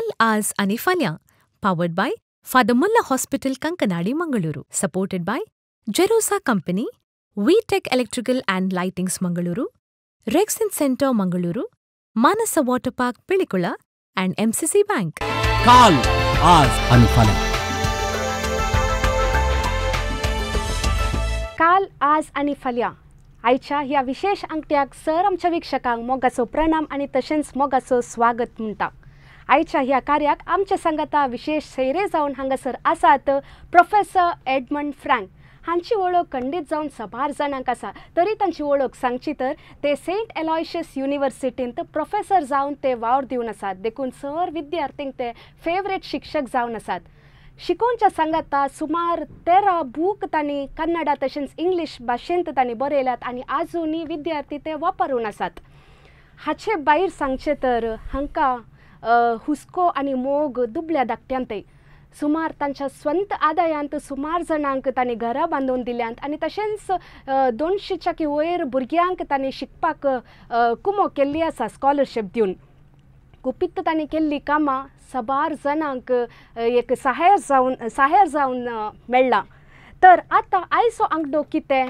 काल आज आणि फाल्यां powered by Father Mulla Hospital Kankanadi Mangaluru, supported by Jerosa Company, VTech Electrical and Lightings Mangaluru, Rexin Center Mangaluru, Manasa Water Park Pilikula and MCC Bank. काल आज आणि फाल्यां काल आज आणि फाल्यां आयच्या ह्या विशेष अंकट्याक सर आमच्या विक्षकांक मोगाचो प्रणाम आणि तशेंच मोगाचो स्वागत म्हणटा. आयच्या ह्या कार्याक आमचे सांगाता विशेष सैरे जावन हांगासर आसात प्रोफेसर एडमंड फ्रँक. हांची वळख खंडीत जावन सबार जाणांक आसा, तरी तांची वळख सांगची तर ते सेंट एलॉयशियस युनिवर्सिटींत प्रोफेसर जावन ते वावर दिवन आसात. देखून सर विद्यार्थींक ते फेवरेट शिक्षक जावन आसात. शिकोवच्या सांगाता सुमार 13 बूक तांणी कन्नडा तशेंच इंग्लीश भाशेंत तांणी बरयल्यात आनी आजुनी विद्यार्थी ते वापरून आसात. हाचे भायर सांगचे तर हांकां हुस्को आनी मोग दुबळ्या धाकट्यांतय सुमार तांच्या स्वंत आदायांत सुमार जाणांक तांणी घरां बांदून दिल्यांत आनी तशेंच 200च्या वयर भुरग्यांक तांणी शिकपाक कुमो केल्ली आसा स्कॉलरशीप दिवन. गुपित तांणी केल्ली कामां सबार जाणांक एक सहायर जावन मेळ्ळां. तर आतां आयचो अंकडो कितें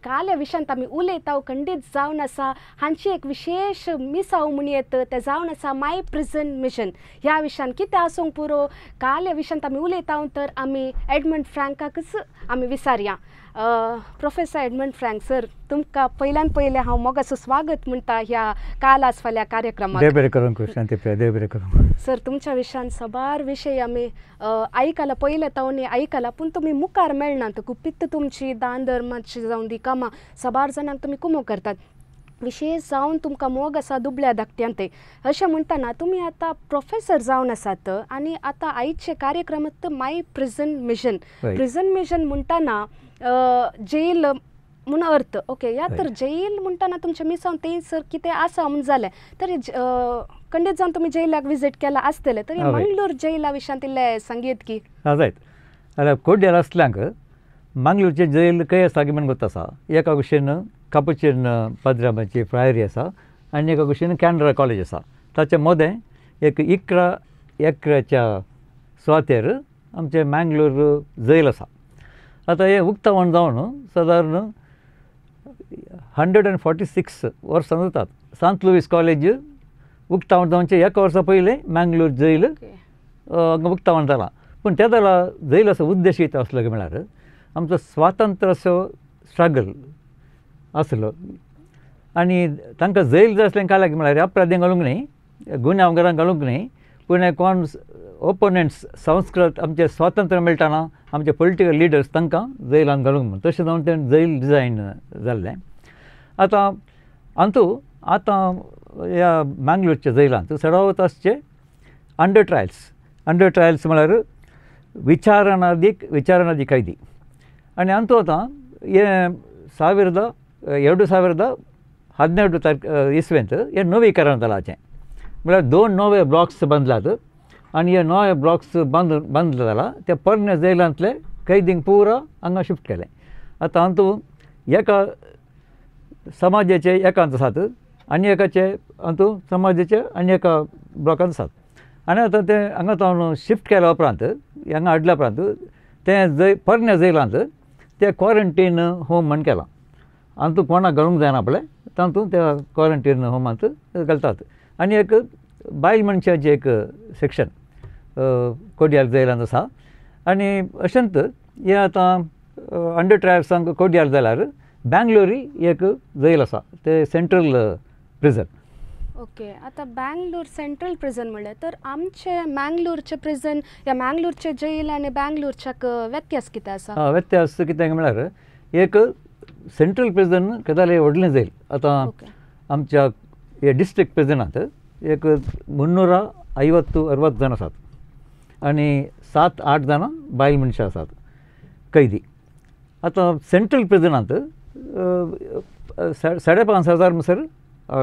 काल ह्या विशयांत आमी उलयता खंडीत जावन आसा. हांची एक विशेष मिसाव म्हूण येता तें जावन आसा माय प्रिझन मिशन. ह्या विशयान कितें आसूंक पुरो काल ह्या विशयांत आमी उलयता तर आमी एडमंड फ्रँकाकच आमी विचारया. प्रोफेसर एडमंड फ्रँक सर, तुमकां पयल्यान पयलें हांव मोगाचो स्वागत म्हणटा ह्या काल आज फाल्यां कार्यक्रमाक. देव बरें करूं कृष्ण देव बरें करूं. सर, तुमच्या विशयान सबार विशय आमी आयकला, पयले तावनी आयकला, पूण तुमी मुखार मेळनात. गुपित तुमची दान धर्माची जावन दी कामां सबार जाणांक तुमी कुमो करतात. विशेष जावन तुमकां मोग आसा दुबळ्या धाकट्यांत. अशें म्हणटना तुमी आतां प्रोफेसर जावन आसात आनी आतां आयचे कार्यक्रमांत माय प्रिझन मिशन. प्रिझन मिशन म्हणटना जेल म्हूण अर्थ. ओके, या तर जेल म्हणटना तुमच्या मिसावन ते सर कितें आसा म्हूण जालें तरी खंडीत जावन तुमी जेलाक विजीट केला आसतलें, तरी मंगळूर जेला विशयांत इल्लें सांगीत की. जायत जाल्यार कोड्यार आसल्यांक मंगळूरचें जेल खंय आसा म्हणून गोत आसा. एका कुशीन कापुचीन पद्रामाची प्रायरी आसा आनी एका कुशीन कॅनरा कॉलेज आसा. ताचे मदें एक 11 एकराच्या सुवातेर आमचें मंगळूर जेल आसा. आतां हें उक्तावण जावन सादारण 146 वर्सां जातात. सांत लुईस कॉलेज उक्तावण जावनचे 1 वर्सा पयलें मंगळूर जेल हांगा उक्तावण जालां. पूण त्या जाल्यार जेलाचो उद्देश कितें आसलो काय म्हळ्यार आमचो स्वातंत्र्याचो स्ट्रगल आसलो आनी तांकां जेल जाय आसलें काल्याक म्हळ्यार अपराधी घालूंक न्ही, गुन्यांवकारांक घालूंक न्ही, पूण कोण ओपोनंट्स संस्कृत आमचें स्वातंत्र्य मेळटाना आमचे पॉलिटिकल लिडर्स तांकां जेलान घालूंक म्हणून तशें जावन तें जेल डिजायन जाल्लें. आतां ह्या मंगळूरच्या जेलांत सदावत आसचे अंडर ट्रायल्स म्हळ्यार विचारणाधी कैदी. आनी आतां हे 2012 इस्वेंत हे नवीकरण जालां. म्हळ्यार 2 नवे ब्लॉक्स बांदल्यात आनी हे नवे ब्लॉक्स बांदले जालां. ते पोरण्या जेलांतले कैदींक पुरा हांगा शिफ्ट केलें. आतां एका समाजाचे एकांत आसात आनी एकाचे समाजाचे आनी एका ब्लॉकांत आसात. आनी आतां ते हांगा जावन शिफ्ट केल्या उपरांत हांगा हाडल्या उपरांत ते पोरण्या जेलांत ते क्वॉरंटीन होम म्हण केलां. कोणाक घालूंक जायना आपलें तातूंत त्या क्वॉरंटीन होमांत घालतात. आनी एक बायल मनशाचें एक सेक्शन कोड्यार जेलांत आसा. आनी अशेंत हे आतां अंडर ट्रायल्सांक कोड्यार जाल्यार बँगलोरी एक जेल आसा, ते सेंट्रल प्रिझन. ओके, आतां बँगलोर सेंट्रल प्रिझन म्हणलें तर आमचे मंगळूरचे प्रिझन या मंगळूरचे जेल आनी बँगलोरच्याक व्यत्यास कितें आसा? व्यत्यास कितें म्हळ्यार एक सेंट्रल प्रिझन केदाले व्हडलें जेल. आतां आमच्या हे डिस्ट्रिक्ट प्रिझनांत एक 350-60 जाण आसात आनी 7-8 जाणां बायल मनशां आसात कैदी. आतां सेंट्रल प्रिझनांत 5,500 म्हणसर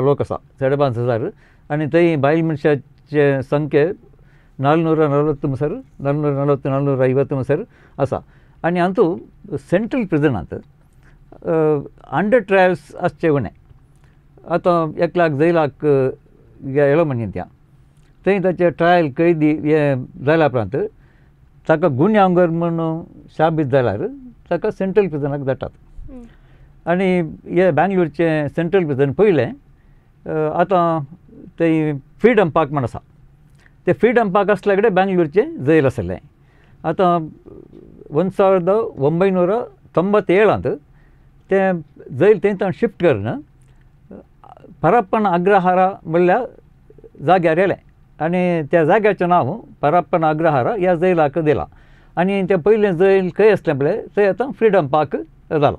लोक आसा, 5,500 आनी थंय बायल मनशाचे संख्ये 440 म्हणसर 450 म्हणसर आसा. आनी सेंट्रल प्रिझनांत अंडर ट्रायल्स आसचे उणें. आतां एकल्याक जेलाक गेलो म्हणजे त्या थंय ताचे ट्रायल कैदी हे जाल्या उपरांत ताका गुन्यांगर म्हणून शाबीत जाल्यार ताका सेंट्रल प्रिजनाक धाडटात आनी हे बँगलोरचे सेंट्रल प्रिजन पयलें आतां थंय फ्रिडम पार्क म्हण आसा ते फ्रिडम पार्क आसल्या कडेन बँगलोरचें जैल आसलें आतां 1997 तें जैल थंय शिफ्ट करून परप्पन अग्रहारा म्हणल्या जाग्यार येलें आनी त्या जाग्याचें नांव परप्पन अग्रहारा ह्या जैलाक दिलां आनी तें पयलें जैल खंय आसलें पळय थंय आतां फ्रिडम पार्क जालां.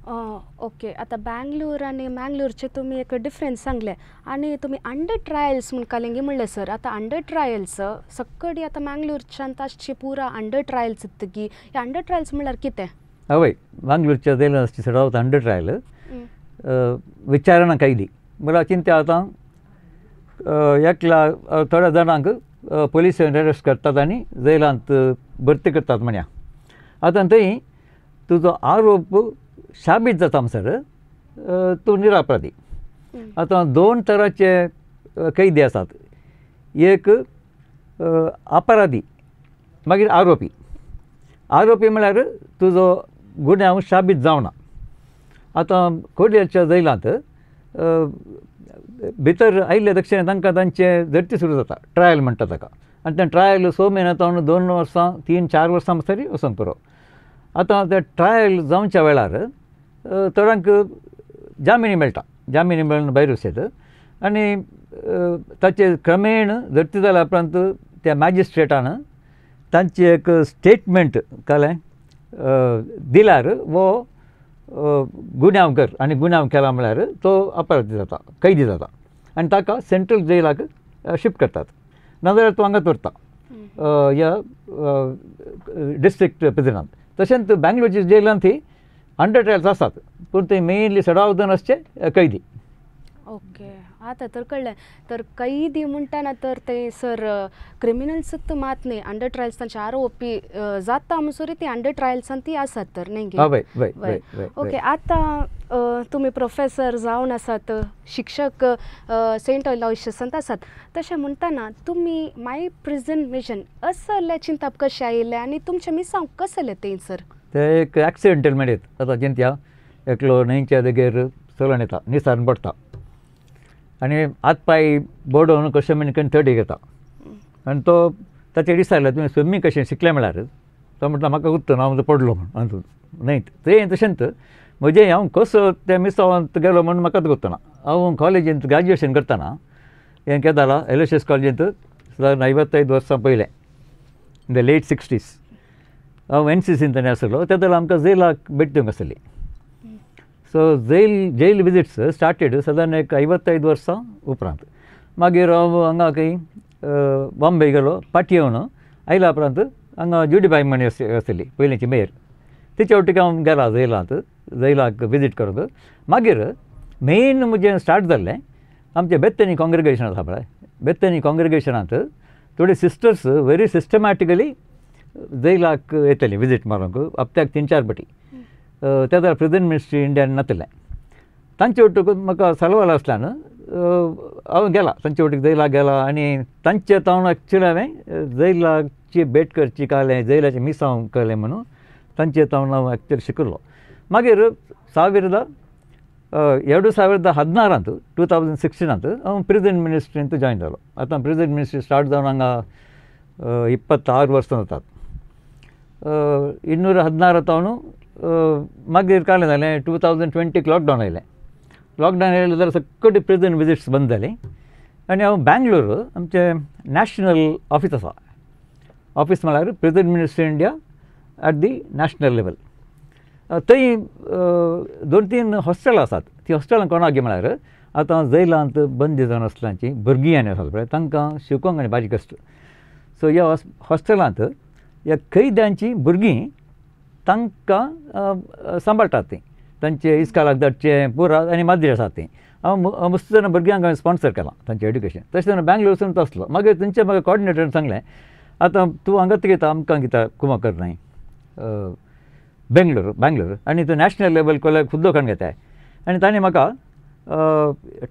ओके. आता बँगलोर आणि मँगलोरचे तुम्ही एक डिफरन्स सांगले आणि तुम्ही अंडर ट्रायल्स म्हणून कालिंगी म्हणले सर. आता अंडर ट्रायल्स सक्कडी आता मँगलोरच्यान तासची पुरा अंडर ट्रायल्स इतकी हे अंडर ट्रायल्स म्हणल्यार कितें? हय, मँगलोरच्या जैलान सडावत अंडर ट्रायल विचारणा कैदी म्हळ्यार चिंत्या आतां एकला थोड्या जाणांक पुलिसान अरेस्ट करतात आनी जैलांत भरती करतात म्हण्या. आतां थंय तुजो आरोप शाबीत जाता म्हणसर तूं निरपराधी. आतां दोन तरांचे कैदी आसात. एक अपराधी मागीर आरोपी. आरोपी म्हळ्यार तुजो गुन्यांव शाबीत जावना. आतां खोर्लेच्या जैलांत भितर आयिल्ले दक्षिणे तांकां तांचे झडटी सुरू जाता, ट्रायल म्हणटा ताका. आनी तें ट्रायल 6 म्हयन्यांत 2 वर्सां 3-4 वर्सां मसरी वचूंक पुरो. आतां तें ट्रायल जावच्या वेळार थोड्यांक जामीन मेळटा. जामीन मेळून भायर वचत आनी ताचे क्रमेण झडटी जाल्या उपरांत त्या मॅजिस्ट्रेटान तांची एक स्टेटमेंट कळ्ळें दिल्यार वो गुन्यांवकर आनी गुन्यांव केला म्हळ्यार तो अपराधी जाता, कैदी जाता आनी ताका सेंट्रल जैलाक शिफ्ट करतात. नाजाल्यार तो हांगाच उरता ह्या डिस्ट्रिक्ट प्रिजनांत. तशेंच बँगलोरच्या जैलांत ही अंडर ट्रायल्स आसात पूण ते मेनली सडावधन आसचे कैदी. ओके. आता तर कळलें. तर कैदी म्हणटाना तर ते सर क्रिमिनल्स मात न्ही अंडर ट्रायल्स तांचे आरोपी जाता म्हणसर ती अंडर ट्रायल्सान ती आसात तर न्ही. ओके. आतां तुमी प्रोफेसर जावन आसात, शिक्षक सेंट अलोयशियसांत आसात. तशें म्हणटाना तुमी माय प्रिजन मिशन असले चिंतप कशें आयिल्लें आनी तुमचें मिसांव कसलें तें सर? ते एक एक्सिडेंटल मेळत. आतां चिंत्या एकलो न्हंयच्या देगेर चलून येता, निसारण पडटा आनी हात पांय बोडोवन कशें म्हण थडी घेता आनी तो ताचेर विचारलें तुवें स्विमींग कशें शिकलें म्हळ्यार तो म्हणटा म्हाका उत्तर हांव पडलो म्हण हातूंत न्हंयत. तें तशेंच म्हजें हांव कसो त्या मिसावांत गेलो म्हण म्हाकाच गुत्तना. हांव कॉलेजींत ग्रॅज्युएशन करतना हें केदाला एलोयशियस कॉलेजींत 55 वर्सां पयलें इन द लेट 60s हांव NCCंत ताणें आसलो. त्या वेळार आमकां जैलाक भेट दिवंक आसली. सो जैल विजिट्स स्टार्टेड सादारण एक 55 वर्सां उपरांत. मागीर हांव हांगा खंय बॉम्बे गेलो, पाटी येवन आयल्या उपरांत हांगा जुडीबाई म्हण आसली पयलींची मेयर, तिच्या वटेक हांव गेला जैलाक विजीट करूंक. मागीर मेन म्हजें स्टार्ट जाल्लें आमचें बेत्तनी कॉंग्रिगेशन आसा पळय. बेत्तनी कॉंग्रिगेशनांत थोडी सिस्टर्स व्हेरी सिस्टमॅटिकली जैलाक येतलीं विजीट मारूंक हप्त्याक 3-4 फावटी. त्या वेळार प्रिजन मिनिस्ट्री इंडियान नासलें. तांचे वटेक म्हाका सलवाल आसल्यान हांव गेला तांचे वटेक जैलाक गेला आनी तांचे तावन एक्चुली हांवें जैलाची भेट करची कळ्ळें, जैलाचें मिसांव कळ्ळें म्हणून तांचे तावन हांव एक्चुली शिकलो. मागीर 2016 2016 हांव प्रिजन मिनिस्ट्रींत जॉयन जालो. आतां प्रिजन मिनिस्ट्री स्टार्ट जावन हांगा 26 वर्सां जातात. 2016 तावन मागीर काय जालें 2020 लॉकडावन आयलें. लॉकडावन आयलें जाल्यार सकट प्रिजन विजिट्स बंद जालीं आनी हांव बँगलोर आमचें नॅशनल ऑफीस आसा. ऑफीस म्हळ्यार prison ministry India at the national level. थंय 2-3 हॉस्टेलां आसात. ती हॉस्टेलां कोणाक गे म्हळ्यार आतां जैलांत बंदी जावन आसल्यांची भुरगीं आनी आसात पळय तांकां शिकोवंक आनी बारीक कश्ट. सो ह्या हॉस्टेलांत ह्या कैद्यांची भुरगीं तांकां सांबाळटात. तीं तांचे इस्कालाक धाडचें पुरा आनी माद्री आसात तीं. हांव मस्त जाणां भुरग्यांक हांवें स्पॉन्सर केलां तांचें एड्युकेशन. तशें जाल्यार बँगलोरसून आसलो. मागीर तेंचे म्हाका कॉर्डिनेटरान सांगलें आतां तूं हांगाच घेता आमकां कित्याक कुमाकर न्हय बँगलोर आनी तूं नॅशनल लेवल कोल्याक खुद्दो कोण घेताय. आनी ताणें म्हाका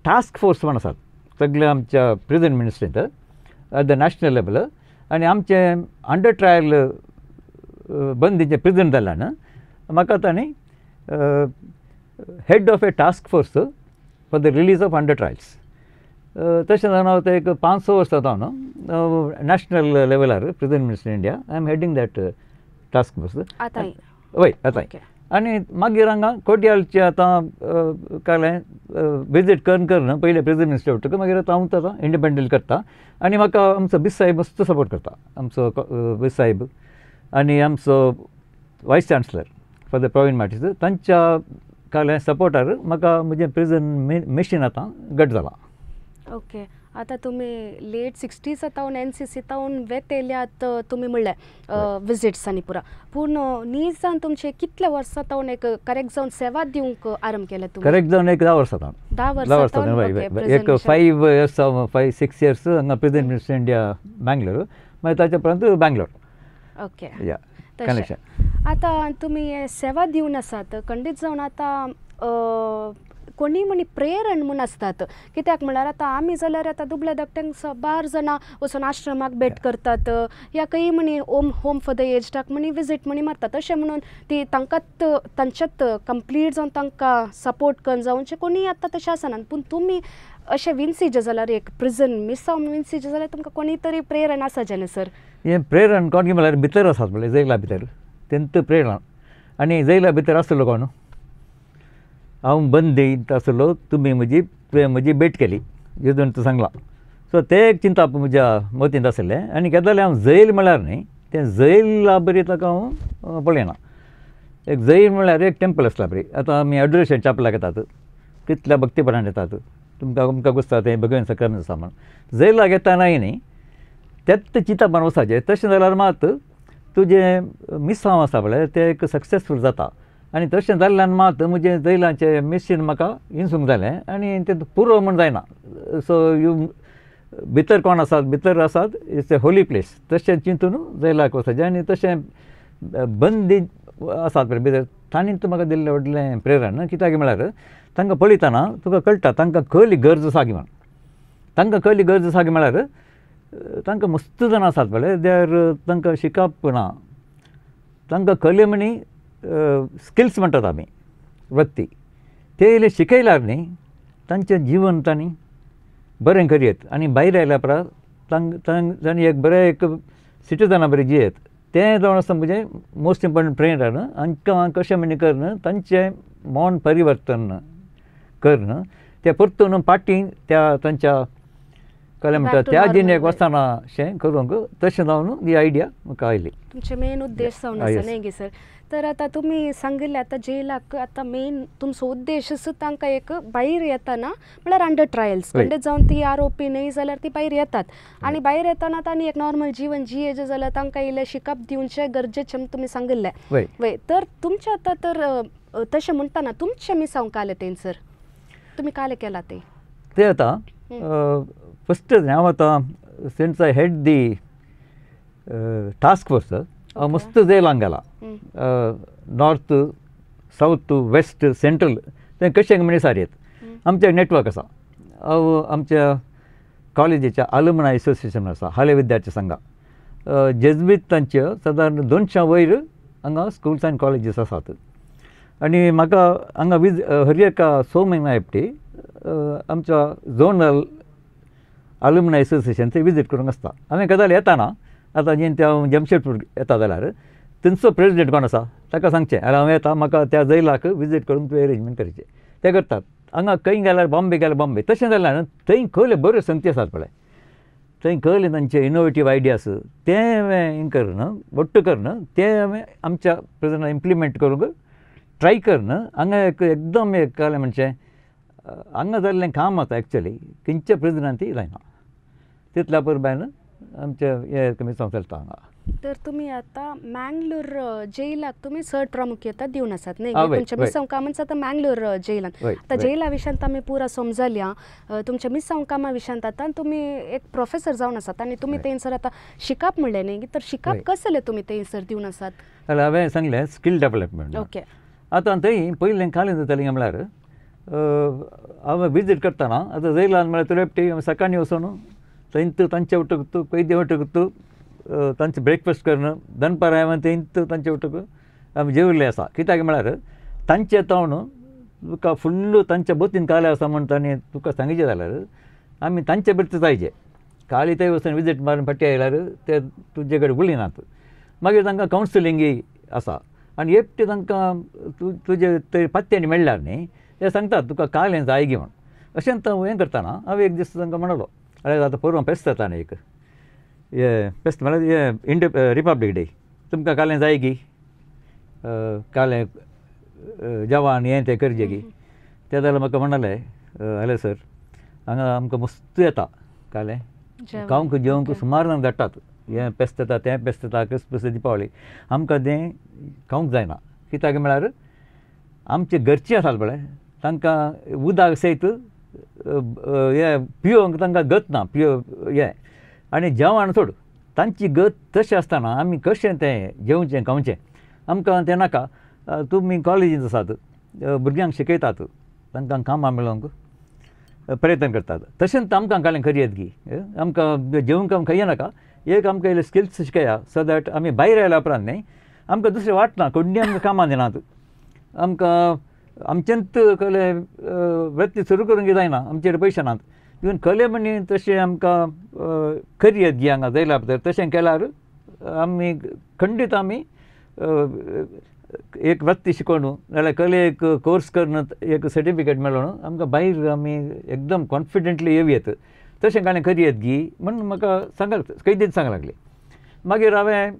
टास्क फोर्स म्हण आसात सगळे आमच्या प्रिझन मिनिस्ट्रींत ॲट द नॅशनल लेवल आनी आमचे अंडर ट्रायल बंदीचे प्रिझन जाल्यान म्हाका तांणी head of a task force for the release of under trials तशें जावन हांव ते एक 5-6 वर्सां जावन नॅशनल लेवलार prison minister India I am heading that task force वय आतां आनी मागीर हांगा कोट्यालचे आतां कालें विजीट करून पयलें प्रिझन मिनिस्टर उरतकच मागीर आतां हांव आतां इंडिपेंडंट करता आनी म्हाका आमचो बीस साहेब मस्त सपोर्ट करता आमचो बीस साहेब आनी आमचो vice chancellor for the Praveen Martis तांच्या कालें सपोर्टार म्हाका म्हजें प्रिझन मिशन आतां घट जालां. ओके आता तुम्ही लेट 60s तावन NCC तावन वेत येयल्यात तुम्ही म्हणलें विजिट्सांनी पुरा पूण नीज जावन तुमचे कितले वर्सां तावन एक करेक्ट जावन सेवा दिवंक आरंभ केले तुम्ही? करेक्ट जावन एक 10 वर्सां तावन 10 वर्सां एक 5 years 5-6 years हांगा प्रिझन मिनिस्टर इंडिया बँगलोर मागीर ताचे उपरांत बँगलोर. ओके या कनेक्शन. आता तुम्ही सेवा दिवन आसात खंडीत जावन आतां कोणी म्हणी प्रेरण म्हूण आसतात कित्याक म्हळ्यार आतां आमी जाल्यार आतां दुबळ्या धाकट्यांक बार जाणां वचून आश्रमाक भेट करतात या काही म्हणी होम फॉर द एजडाक म्हणी विजीट म्हणी मारतात अशें म्हणून ती तांकांच तांच्यात कंप्लीट जावन तांकां सपोर्ट करून जावचे कोणी आतां तशें आसनात पूण तुमी अशें विन्सीचे जाल्यार एक प्रिझन मिस जावन विन्सीचे जाल्यार तुमकां कोणी तरी प्रेरण आसा जेन्ना सर? हें प्रेरण कोण म्हळ्यार भितर आसात म्हणल्यार जैला भितर तेंत प्रेरण आनी जैला भितर आसलो कोण हांव बंदीत आसलो तुमी म्हजी भेट केली येदून तूं सांगलां सो ते एक चिंता म्हज्या मतींत आसलें आनी केदालें हांव जैल म्हळ्यार न्ही तें जैला बरी ताका हांव पळयना. एक जैल म्हळ्यार एक टेंपल आसला बरी आतां आमी एडोरेशन चॅपलाक येतात कितल्या भक्तीपणान येतात तुमकां गुसता तें भगवान सकरन आसा म्हण जैलाक येतानाय न्ही तेंच चिंतपान वचाचें तशें जाल्यार मात तुजें मिसांव आसा पळय तें एक सक्सेसफूल जाता आनी तशें जाल्ल्यान मात म्हजें जैलाचें मिशन म्हाका इंसूंक जालें आनी तें पुरो म्हूण जायना. सो भितर कोण आसात भितर आसात इट्स ए होली प्लेस तशें चिंतून जैलाक वचचें आनी तशें बंदी आसात पळय भितर तांणीच म्हाका दिल्लें व्हडलें प्रेरण कित्याक म्हळ्यार तांकां पळयतना तुका कळटा तांकां खंयली गरज आसा म्हण तांकां खंयली गरज आसा म्हळ्यार तांकां मस्त जाणां आसात पळय देर तांकां शिकप ना तांकां खंयले म्हणी स्किल्स म्हणटात आमी वृत्ती ते इल्ले शिकयल्यार न्ही तांचें जिवन तांणी बरें करयत आनी भायर आयल्या उपरांत तांणी एक बरें एक सिटीजना बरें जियेत तें जावन आसा म्हजें मोस्ट इम्पॉर्टंट प्रेरण हांकां कशें म्हणी करन तांचें मन परिवर्तन करन तें परतून पाटी त्या तांच्या कळ्ळें म्हणटा त्या जिणेक वचना अशें करूंक तशें जावन ही आयडिया म्हाका आयली. तुमचे मेन उद्देश जावन आसा न्ही गे सर. तर आतां तुमी सांगिल्लें आतां जेलाक आतां मेन तुमचो उद्देश तांकां एक भायर येतना म्हळ्यार अंडर ट्रायल्स खंडीत जावन ती आरोपी न्ही जाल्यार ती भायर येतात आनी भायर येतना तांणी एक नॉर्मल जिवन जियेचें जाल्यार तांकां इल्लें शिकप दिवचें गरजेचें तुमी सांगिल्लें वय. तर तुमचें आतां तर तशें म्हणटाना तुमचें मिसांव काले तें सर तुमी काले केला तें आतां फस्ट हांव आतां since I head the task force हांव मस्त जेलांक गेला नॉर्थ सावथ वेस्ट सेंट्रल तें कशें म्हणे सारयत आमचें नेटवर्क आसा हांव आमच्या कॉलेजीच्या आलुमनाय एसोसिएशन आसा हाले विद्यार्थी संघा जेजवीत तांच्यो सादारण 200 वयर हांगा स्कुल्स आनी कॉलेजीस आसात आनी म्हाका हांगा हर एका 6 म्हयन्या हेपटी आमच्या झोनल आलुमनाय एसोसिएशन थंय विजीट करूंक आसता. हांवें कदाल येताना आतां जेन्ना हांव जमशेदपूर येता जाल्यार थंयचो प्रेजिडेंट कोण आसा ताका सांगचें जाल्यार हांव येता म्हाका त्या जैलाक विजीट करून तुवें अरेंजमेंट करचें ते करतात. हांगा खंय गेल्यार बॉम्बे गेल्यार बॉम्बे तशें जाल्यार थंय खंयल्यो बऱ्यो संगती आसात पळय थंय खंयले तांचे इनोवेटीव आयडियास ते हांवें हें करन वट्ट करन ते हांवें आमच्या प्रेझेंटान इम्प्लिमेंट करूंक ट्राय करन हांगा एकदम एक जालें म्हणचें हांगा जाल्लें काम आतां एक्चुअली खंयच्या प्रेझेंटान ती जायना तितल्या पुरबायन आमचे हे मिसांव चलता हांगा. तर तुमी आतां मँगलोर जेलाक तुमी चड प्रामुख्यता दिवन आसात न्ही तुमच्या मिसांव कामांच आतां मँगलोर जेलांत आतां जेला विशयांत आमी पुरा समजल्या तुमच्या मिसांव कामा विशयांत आतां तुमी एक प्रोफेसर जावन आसात आनी तुमी थंयसर आतां शिकप म्हणलें न्ही तर शिकप कसले तुमी थंयसर दिवन आसात? जाल्यार हांवें सांगलें स्कील डेवलपमेंट. ओके. आतां थंय पयलें कालें जातालें म्हळ्यार हांव विजीट करतना आतां जैलान म्हळ्यार तुरेपटी सकाळीं वचून थंय तांचे उठक कैदी उठक तांचे ब्रेकफास्ट करून दनपार हांवें थंय तांचे उठक आमी जेवल्ले आसा कित्याक म्हळ्यार तांचे तोंड तुका फुल्ल तांच्या बोतीन काले आसा म्हण तांणी तुका सांगिचें जाल्यार आमी तांचे भितर जायचे काली थंय वचून विजीट मारून फाटी आयल्यार ते तुजे कडेन उलयनात मागीर तांकां कावन्सिलींगय आसा आनी एकटे तांकां तुजे थंय पत्त्यांनी मेळ्ळ्यार न्ही ते सांगतात तुका कालें जाय गी म्हण अशें तो हें करतना हांवें एक दीस तांकां म्हणलो अरे आतां परवां फेस्त जाता न्ही एक हे फेस्त म्हळ्यार हे रिपब्लीक डे तुमकां कालें जाय गी कालें जवान हें तें करचें गी ते जाल्यार म्हाका म्हणलें हॅलो सर हांगा आमकां मस्त येता कालें खावंक जेवंक सुमार जाण धाडटात हें फेस्त येता तें फेस्त येता क्रिसमस दिपावळी आमकां तें खावंक जायना कित्याक म्हळ्यार आमचे घरचीं आसात पळय तांकां उदक सयत हे पियोवंक तांकां गत ना हें आनी जेवण सोड तांची गत तशें आसतना आमी कशें तें जेवचें खावचें आमकां तें नाका तुमी कॉलेजींत आसात भुरग्यांक शिकयतात तांकां कामां मेळोवंक प्रयत्न करतात तशेंच आमकां कालें करियत गी आमकां जेवंक खाय नाका एक आमकां इल्ले स्किल्स शिकया सो दॅट आमी भायर आयल्या उपरांत न्ही आमकां दुसरें वाटना कोणी आमकां कामां दिनात आमकां आमच्यांत कले वृत्ती सुरू करूंक जायना आमचे कडेन पयशे नात इवन कले म्हणी तशें आमकां करियत गी हांगा जायल्या भितर तशें केल्यार आमी खंडीत आमी एक वृत्ती शिकोवन नाल्यार कलेक कोर्स करून एक सर्टिफिकेट मेळोवन आमकां भायर आमी एकदम कॉन्फिडेंटली येवयेत तशें काणें करियत गी म्हण म्हाका सांगक कैदीन सांगूंक लागली मागीर हांवें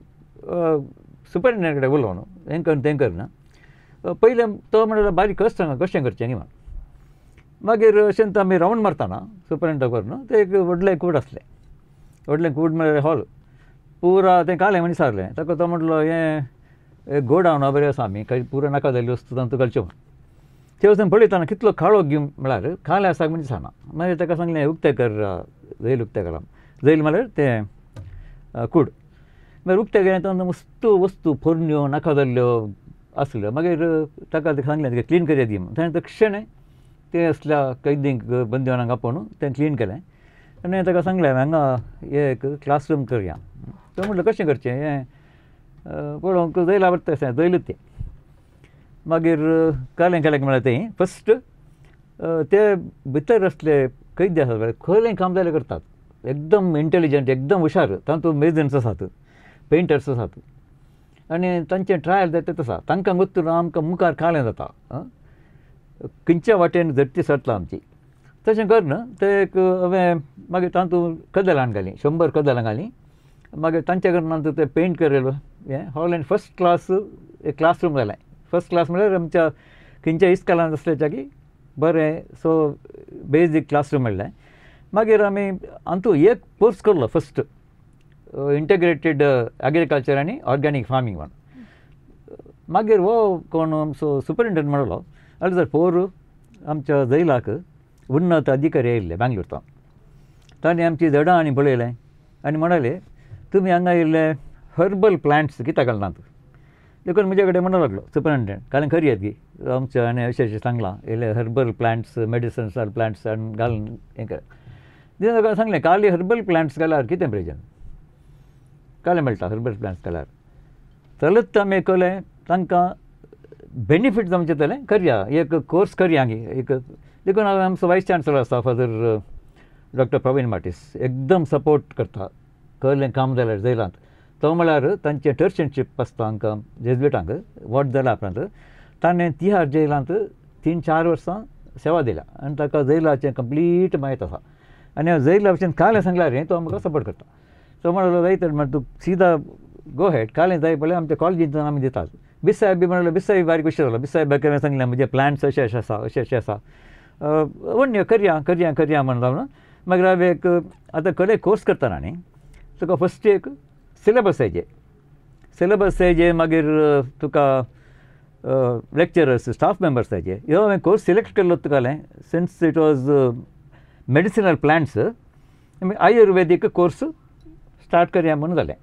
सुपरिटेंडंटा कडेन उलोवन हें कर तें करना पयलें तो म्हणल्यार बारीक कशें करचें न्ही म्हण मागीर अशेंत आमी रावंड मारतना सुपरिटेंडंटा करून तें एक व्हडलें कूड आसलें व्हडलें कूड म्हळ्यार हॉल पुरा तें कालें म्हण विचारलें ताका तो म्हणलो हें गोडावन बरें आसा आमी काही पुरो नाका जाल्ली वस्तू तांतू घालच्यो म्हण ते वचून पळयतना कितलो खाळो घेवंक म्हळ्यार कालें आसा म्हणजे दिसना मागीर ताका सांगलें उक्तें कर जैल उक्तें केलां जैल म्हळ्यार तें कूड मागीर उक्तें केलें तेन्ना मस्त वस्तू फोरण्यो नाका जाल्ल्यो आसल्यो मागीर ताका सांगलें तेका क्लीन करया दी म्हण ताणें तक्षणें तें असल्या कैदींक बंदिवानाक आपोवन तें क्लीन केलें आनी ताका सांगलें हांगा हे एक क्लासरूम करया तो म्हणलें कशें करचें हें पळोवंक जैल आवडटा अशें जैलूच तें मागीर कालें केलें म्हळ्यार तें फस्ट ते भितर आसले कैदी आसात पळय खरें काम जाल्यार करतात एकदम इंटेलिजंट एकदम हुशार तातूंत मेजन्स आसात पेंटर्स आसात आनी तांचें ट्रायल जाता तें आसा तांकां वचून आमकां मुखार कालें जाता खंयच्या वाटेन झडटी सरता आमची तशें करना तें एक हांवें मागीर तातूंत कदेलां घालीं 100 कदेलां घालीं मागीर तांचे कडल्यान तें पेंट केलेलो हें हॉल आनी फस्ट क्लास एक क्लासरूम जालें फस्ट क्लास म्हळ्यार आमच्या खंयच्या इस्कॉलांत आसल्या की बरें सो बेजीक क्लासरूम मेळ्ळें मागीर आमी हातूंत एक कोर्स करलो फस्ट इंटेग्रेटेड एग्रीकल्चर आनी ऑर्गेनीक फार्मींग म्हण मागीर हो कोण आमचो सुपरिटेंडंट म्हणलो अरे सर पोर आमच्या जैलाक उन्नत अधिकारी येयल्ले बेंगलोरतान तांणी आमची झाडां आनी पळयलें आनी म्हणाले तुमी हांगा येयल्ले हर्बल प्लांट्स कित्याक घालनात देखून म्हजे कडेन म्हणूंक लागलो सुपरिटेंडंट कालें खरी येत गी आमच्या आनी अशें अशें सांगलां येयले हर्बल प्लांट्स मेडिसिनल प्लांट्स आनी घालून हें कर ताका सांगलें काली हर्बल प्लांट्स घाल्यार कितें प्रयोजन कालें मेळटा हर्बल प्लांट्स घाल्यार चलत आमी केलें तांकां बेनिफीट जमचें जालें करया एक कोर्स करया गी एक देखून हांवें आमचो वायस चान्सलर आसा फादर डॉक्टर प्रवीण माटीस एकदम सपोर्ट करता कळ्ळें काम जाल्यार जैलांत तो म्हळ्यार तांचें टर्चनशीप आसता हांकां जेजुइटांक वोट जाला उपरांत ताणें तिहार जैलांत 3-4 वर्सां सेवा दिल्या आनी ताका जैलाचें कंप्लीट माहीत आसा आनी हांव जैला भशेन कालें सांगल्यार तो आमकां सपोर्ट करता तो म्हणलो जाय तर म्हण तूं सिदा गो हेड कालें जाय पळय आमच्या कॉलेजींत आमी दितात बिसायब बी म्हणलो बिसायब बारीक विशय जालो बिसायबाक हांवें सांगलें म्हणजे प्लांट्स अशें अशें आसा अशें अशें आसा वन्य करया करया करया म्हण जावन मागीर हांवें एक आतां कले कोर्स करतना न्ही तुका फस्ट एक सिलेबस जायचे मागीर तुका लेक्चरर्स स्टाफ मेंबर्स जायचे ह्यो हांवें कोर्स सिलेक्ट केल्लो तुकालें since it was medicinal plants Ayurvedic course start करया म्हणून जालें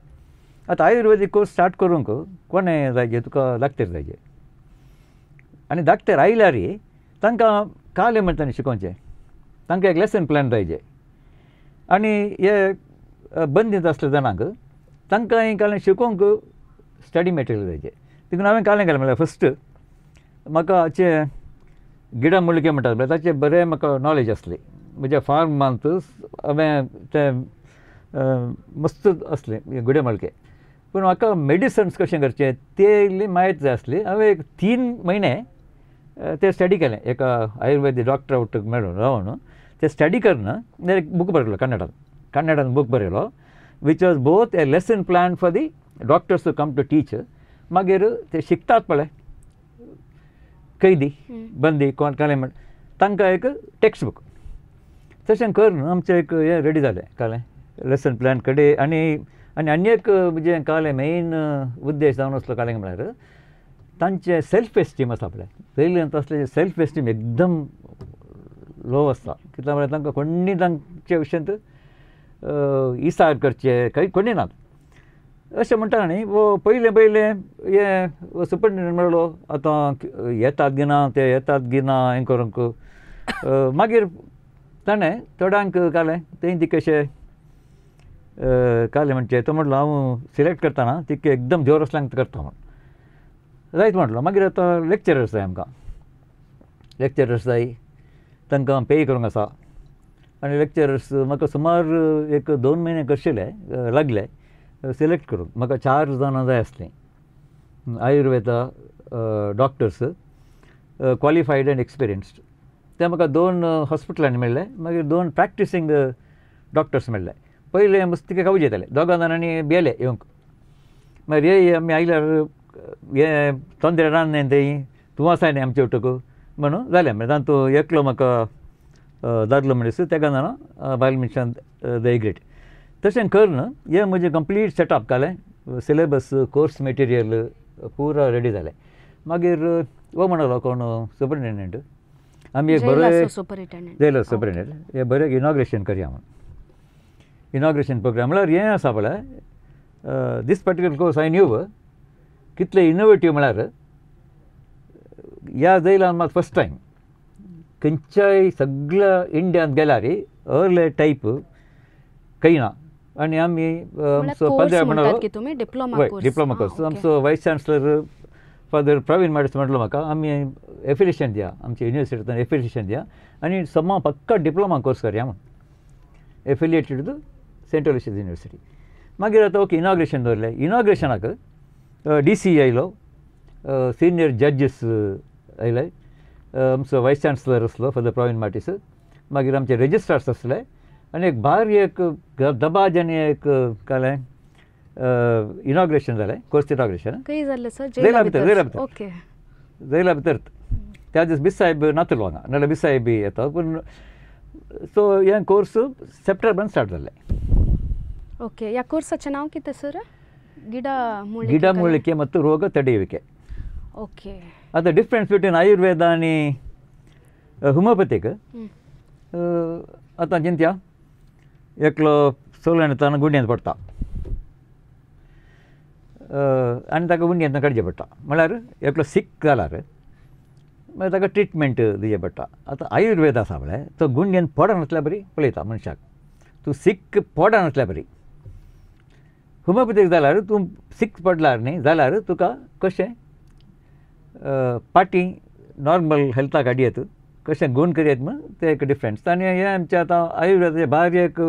आतां आयुर्वेदीक कोर्स स्टार्ट करूंक कोणें जायचे तुका धाकटेर जायचे आनी धाकटेर आयल्यार तांकां काले म्हणटा न्ही शिकोवचें तांकां एक लेसन प्लॅन जायचे आनी हे बंदीत आसले जाणांक तांकां हें कालें शिकोवंक स्टडी मॅटेरियल जायचें देखून हांवें कालें केलें म्हळ्यार फस्ट म्हाका हाचे गिडां मुळके म्हणटात पळय ताचे बरें म्हाका नॉलेज आसली म्हज्या फार्मांत हांवें ते मस्त असले गिडे मळके पूण म्हाका मेडिसन्स कशें करचें ते इल्ली म्हायती जाय आसली हांवें एक 3 म्हयने ते स्टडी केलें एका आयुर्वेदीक डॉक्टर उठक मेळून रावन ते स्टडी करना एक बूक बरयलो कन्नडान बूक बरयलो which was both a lesson plan for the doctors to come to teach मागीर ते शिकतात पळय कैदी बंदी कोण कालें म्हण तांकां एक टेक्स्ट बूक तशें करून आमचें एक हें रेडी जालें कालें लेसन प्लॅन कडेन आनी एक म्हणजे कालें मेन उद्देश जावन आसलो कालें म्हळ्यार तांचें सेल्फ एस्टीम आसा पळय पयलीं तसलें सेल्फ एस्टीम एकदम लो आसता कित्याक म्हळ्यार तांकां कोणी तांचे विशयांत इसार करचे काही कोणी नात अशें म्हणटा न्ही वो पयलें हे सुपरिटेंडंट मेळ्ळो आतां येतात गिना ते येतात गिना हें करूंक मागीर ताणें थोड्यांक कालें तें कशें कालें म्हणचे तो म्हणलो हांव सिलेक्ट करतना तिके एकदम जोर असल्यांक करता म्हण जायत म्हटलो मागीर आतां लेक्चरर्स जाय आमकां लेक्चरर्स जाय तांकां पे करूंक आसा आनी लेक्चरर्स म्हाका सुमार एक 2 म्हयने करशिल्ले लागले सिलेक्ट करूंक म्हाका 4 जाणां जाय आसलीं Ayurveda doctors qualified end experienced ते म्हाका 2 हॉस्पिटलांनी मेळ्ळे मागीर 2 प्रॅक्टिसींग डॉक्टर्स मेळ्ळे पयले मस्तिके कावूज येताले 2 जाणांनी भियेले येवंक मागीर हे आमी आयल्यार हे तोंदरे रांदन तें तूं आसाय न्ही आमचे उठक म्हणून जालें मागीर तातूंत एकलो म्हाका दादलो मनीस तेका जाणा बायल मनशान द एग्रेट तशें करून हें म्हजें कंप्लीट सेटअप जालें सिलेबस कोर्स मॅटेरियल पुरो रेडी जालें मागीर हो म्हणलो कोण सुपरिटेंडंट आमी एक बरें जेलर सुपरिटेंडंट हे बरें इनॉग्रेशन करया म्हणून इनॉग्रेशन प्रोग्राम म्हळ्यार हें आसा पळय दीस पर्टिक्युलर कोर्स आय न्यू कितले इनोवेटीव म्हळ्यार ह्या जैलान मात फस्ट टायम खंयच्याय सगळ्या इंडियान गेल्यार अर्ले टायप काही ना आनी आमी आमचो पंदरा म्हणलो डिप्लोमा कोर्स आमचो वायस चान्सलर फादर प्रवीण माडस म्हणलो म्हाका आमी एफिलिएशन दिया आमच्या युनिवर्सिटींतल्यान एफिलिएशन दिया आनी समा पक्का डिप्लोमा कोर्स करया म्हूण affiliated to Central Asia University मागीर आतां ओके इनॉग्रेशन दवरलें इनॉग्रेशनाक DC आयलो सिनियर जजीस आयले आमचो वायस चान्सलर आसलो फादर प्रवीण माटीस मागीर आमचे रेजिस्ट्रार्स आसले आनी एक भारी एक दबाज आनी एक कालें इनॉग्रेशन जालें कोर्स इनॉग्रेशन जैला भितर त्या दीस बिसाहेब नातलो हांगा नाल्यार बिसाहेब येता पूण सो हें कोर्स सप्टेंबरान स्टार्ट जालें ओके ह्या कोर्साचें नांव कितें सर ಗಿಡಮೂಲಿಕೆ ಮತ್ತು ರೋಗ ತಡೆಯುವಿಕೆ ಓಕೆ ಅದು ಡಿಫ್ರೆನ್ಸ್ ಬಿಟ್ವೀನ್ ಆಯುರ್ವೇದ ಆನಿ होमिओपॅथीक आतां चिंत्या एकलो सोलून येताना गुंड्यांत पडटा आनी ताका गुंड्यांतल्यान काडचें पडटा म्हळ्यार एकलो सीक जाल्यार मागीर ताका ट्रिटमेंट दिवचें पडटा आतां आयुर्वेद आसा पळय तो गुंड्यांत पडा नासल्यार बरी पळयता मनशाक तूं सीक पडा नासल्यार बरी होमिओपॅथीक जाल्यार तूं सीक पडल्यार न्ही जाल्यार तुका कशें पाटी नॉर्मल हेल्थाक हाडयेत कशें गूण करयेत म्हण तें एक डिफरन्स आनी हें आमचें आतां आयुर्वेदाचें भायर एक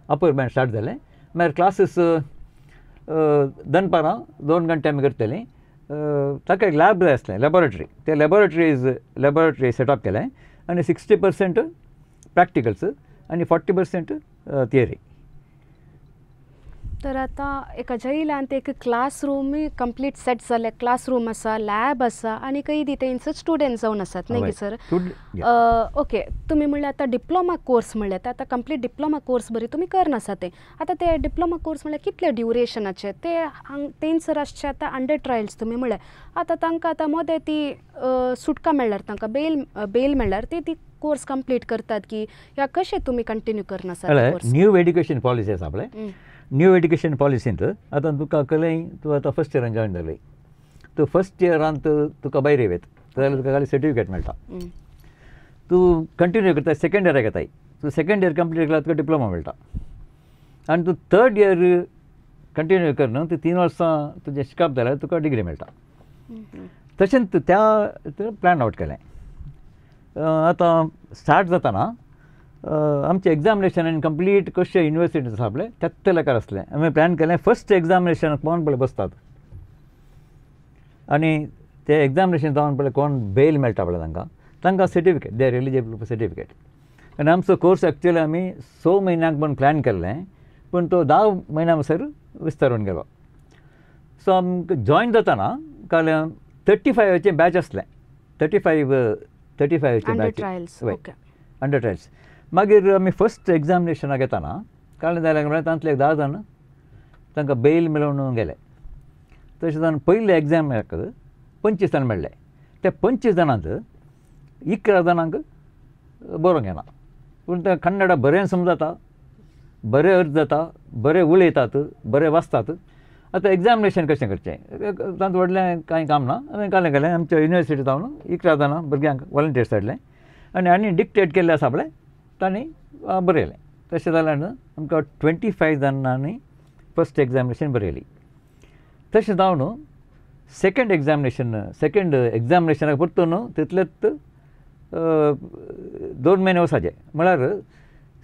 अपॉयंटमेंट स्टार्ट जालें मागीर क्लासीस दनपारां 2 घंटे आमी करतलीं ताका एक लॅब जाय आसलें लॅबॉरेटरी ते लॅबॉरेटरी सेटअप केलें आनी 60% प्रॅक्टिकल्स आनी 40% थियरी तर आतां एका जैलांत एक क्लासरूमय कंप्लीट सेट जाले क्लासरूम आसा लॅब आसा आनी कैदी तेंच स्टुडंट जावन आसात न्ही सर ओके तुमी म्हणलें आतां डिप्लोमा कोर्स म्हणलें तर आतां कंप्लीट डिप्लोमा कोर्स बरी तुमी करनासा ते आतां ते डिप्लोमा कोर्स म्हणल्यार कितले ड्युरेशनाचे ते तेंचर आसचे आतां अंडर ट्रायल्स तुमी म्हणलें आतां तांकां आतां मदें ती सुटका मेळ्ळ्यार तांकां बेल मेळ्ळ्यार ती कोर्स कंप्लीट करतात की या कशें तुमी कंटिन्यू करनासा न्यू एड्युकेशन पॉलिसी आसा पळय न्यू एड्युकेशन पॉलिसींत आतां तुका कळ्ळें तूं आतां फस्ट इयरान जॉयन जाली तूं फस्ट इयरांत तुका भायर येवेत जाल्यार तुका खाली सर्टिफिकेट मेळटा तूं कंटिन्यू करता सेकंड इयराक येताय तूं सेकंड इयर कंप्लीट केला तुका डिप्लोमा मेळटा आनी तूं थर्ड इयर कंटिन्यू कर न्हू तूं 3 वर्सां तुजें शिकप जाल्यार तुका डिग्री मेळटा तशेंच त्या प्लॅन आउट केलें आतां स्टार्ट जाताना आमचें एग्जामिनेशन आनी कंप्लीट कशें युनिवर्सिटींत आसा पळय तें लेकार आसलें आमी प्लॅन केलें फस्ट एग्जामिनेशनाक कोण पळय बसतात आनी तें एग्जामिनेशन जावन पळय कोण बेल मेळटा पळय तांकां certificate they are eligible for certificate आनी आमचो कोर्स एक्चुअली आमी 6 म्हयन्यांक म्हूण प्लॅन केल्लें पूण तो 10 म्हयन्या म्हणसर विस्तारून गेलो सो आमकां जॉयन जाताना कळ्ळें 35चे बॅच आसलें 35चे बॅच अंडर ट्रायल्स मागीर आमी फस्ट एग्जामिनेशनाक येताना कळ्ळें जाल्यार म्हळ्यार तांतले 10 जाण तांकां बेल मेळोवन गेले तशें जावन पयले एग्जामाक 25 जाण मेळ्ळे ते 25 जाणांत 11 जाणांक बरोवंक येना पूण ते कन्नडा बरें समजता बरें अर्थ जाता बरें उलयतात बरें वाचतात आतां एग्जामिनेशन कशें करचें तांत व्हडलें कांय काम ना आनी कालें केलें आमच्या युनिवर्सिटींत जावन 11 जाणां भुरग्यांक वॉलंटियर्स धाडलें आनी डिक्टेट केल्लें आसा पळय तांणी बरयलें तशें जाल्यार न्हू आमकां 25 जाणांनी फस्ट एग्जामिनेशन बरयली तशें जावन सेकंड एग्जामिनेशनाक परतून तितलेंच 2 म्हयने वचाचे म्हळ्यार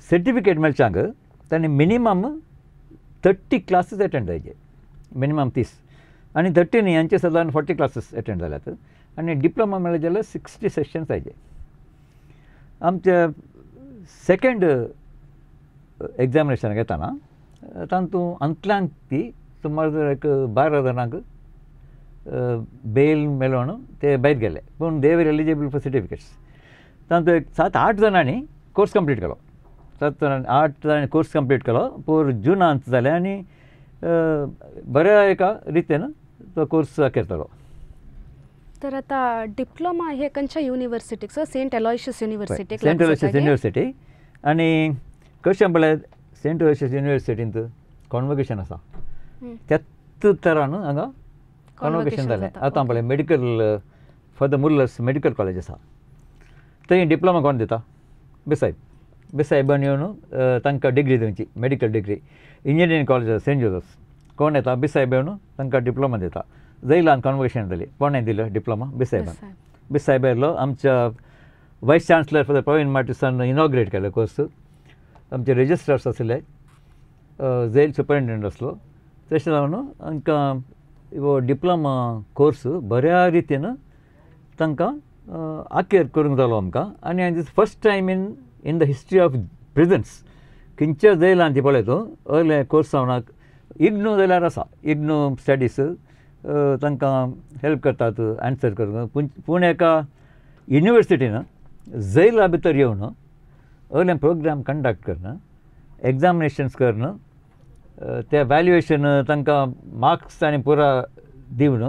सर्टिफिकेट मेळच्यांक तांणी मिनिमम 30 क्लासीस एटेंड जायचे मिनिमम 30 आनी 30 न्ही हांचे सादारण 40 क्लासीस एटेंड जाल्यात आनी डिप्लोमा मेळ्ळे जाल्यार 60 सेशन्स जायचे आमचे सेकंड एग्जामिनेशनाक येताना तातूंत अंतल्यांक ती सुमार एक 12 जाणांक बेल मेळोवन ते भायर गेले पूण दे वर एलिजिबल फॉर सर्टिफिकेट्स तातूंत एक 7-8 जाणांनी कोर्स कंप्लीट केलो 7-8 जाणांनी कोर्स कंप्लीट केलो पूर जुनांत जालें आनी बऱ्या एका रितीन तो कोर्स केलो तर आता डिप्लोमा हे खंयच्या युनिवर्सिटीक sir Saint Aloysius युनिवर्सिटीक Saint Aloysius university आनी कशें पळय सेंट अलोयशियस युनिवर्सिटींत कॉन्वोकेशन आसा त्याच तरान हांगा कॉन्वोकेशन जालें आतां पळय medical for the Muller's medical college आसा थंय डिप्लोमा कोण दिता बेसायबान येवन तांकां डिग्री दिवची मेडिकल डिग्री इंजिनियरींग कॉलेज आसा सेंट जोसेफ्स कोण येता बेसायब येवन तांकां डिप्लोमा दिता जैलान कॉन्वोकेशन जाली कोणें दिलें डिप्लोमा बेसायब येयलो आमच्या vice chancellor for the Praveen मार्टिसान इनॉग्रेट केलो कोर्स आमचे रेजिस्ट्रार्स आसले जैल सुपरिटेंडंट आसलो तशें जावन आमकां हो डिप्लोमा कोर्स बऱ्या रितीन तांकां आखेर करूंक जालो आमकां आनी हांवें first time in the history of prisons खंयच्या जैलांत ती पळय तूं अर्ले कोर्स जावनाक इग्नू जाल्यार आसा इग्नू स्टडीज तांकां हेल्प करतात आन्सर करूंक पूण एका युनिवर्सिटीन जैला भितर येवन अर्ले प्रोग्राम कंडक्ट करन एग्जामिनेशन्स करन ते वॅल्युएशन तांकां मार्क्स आनी पुरा दिवन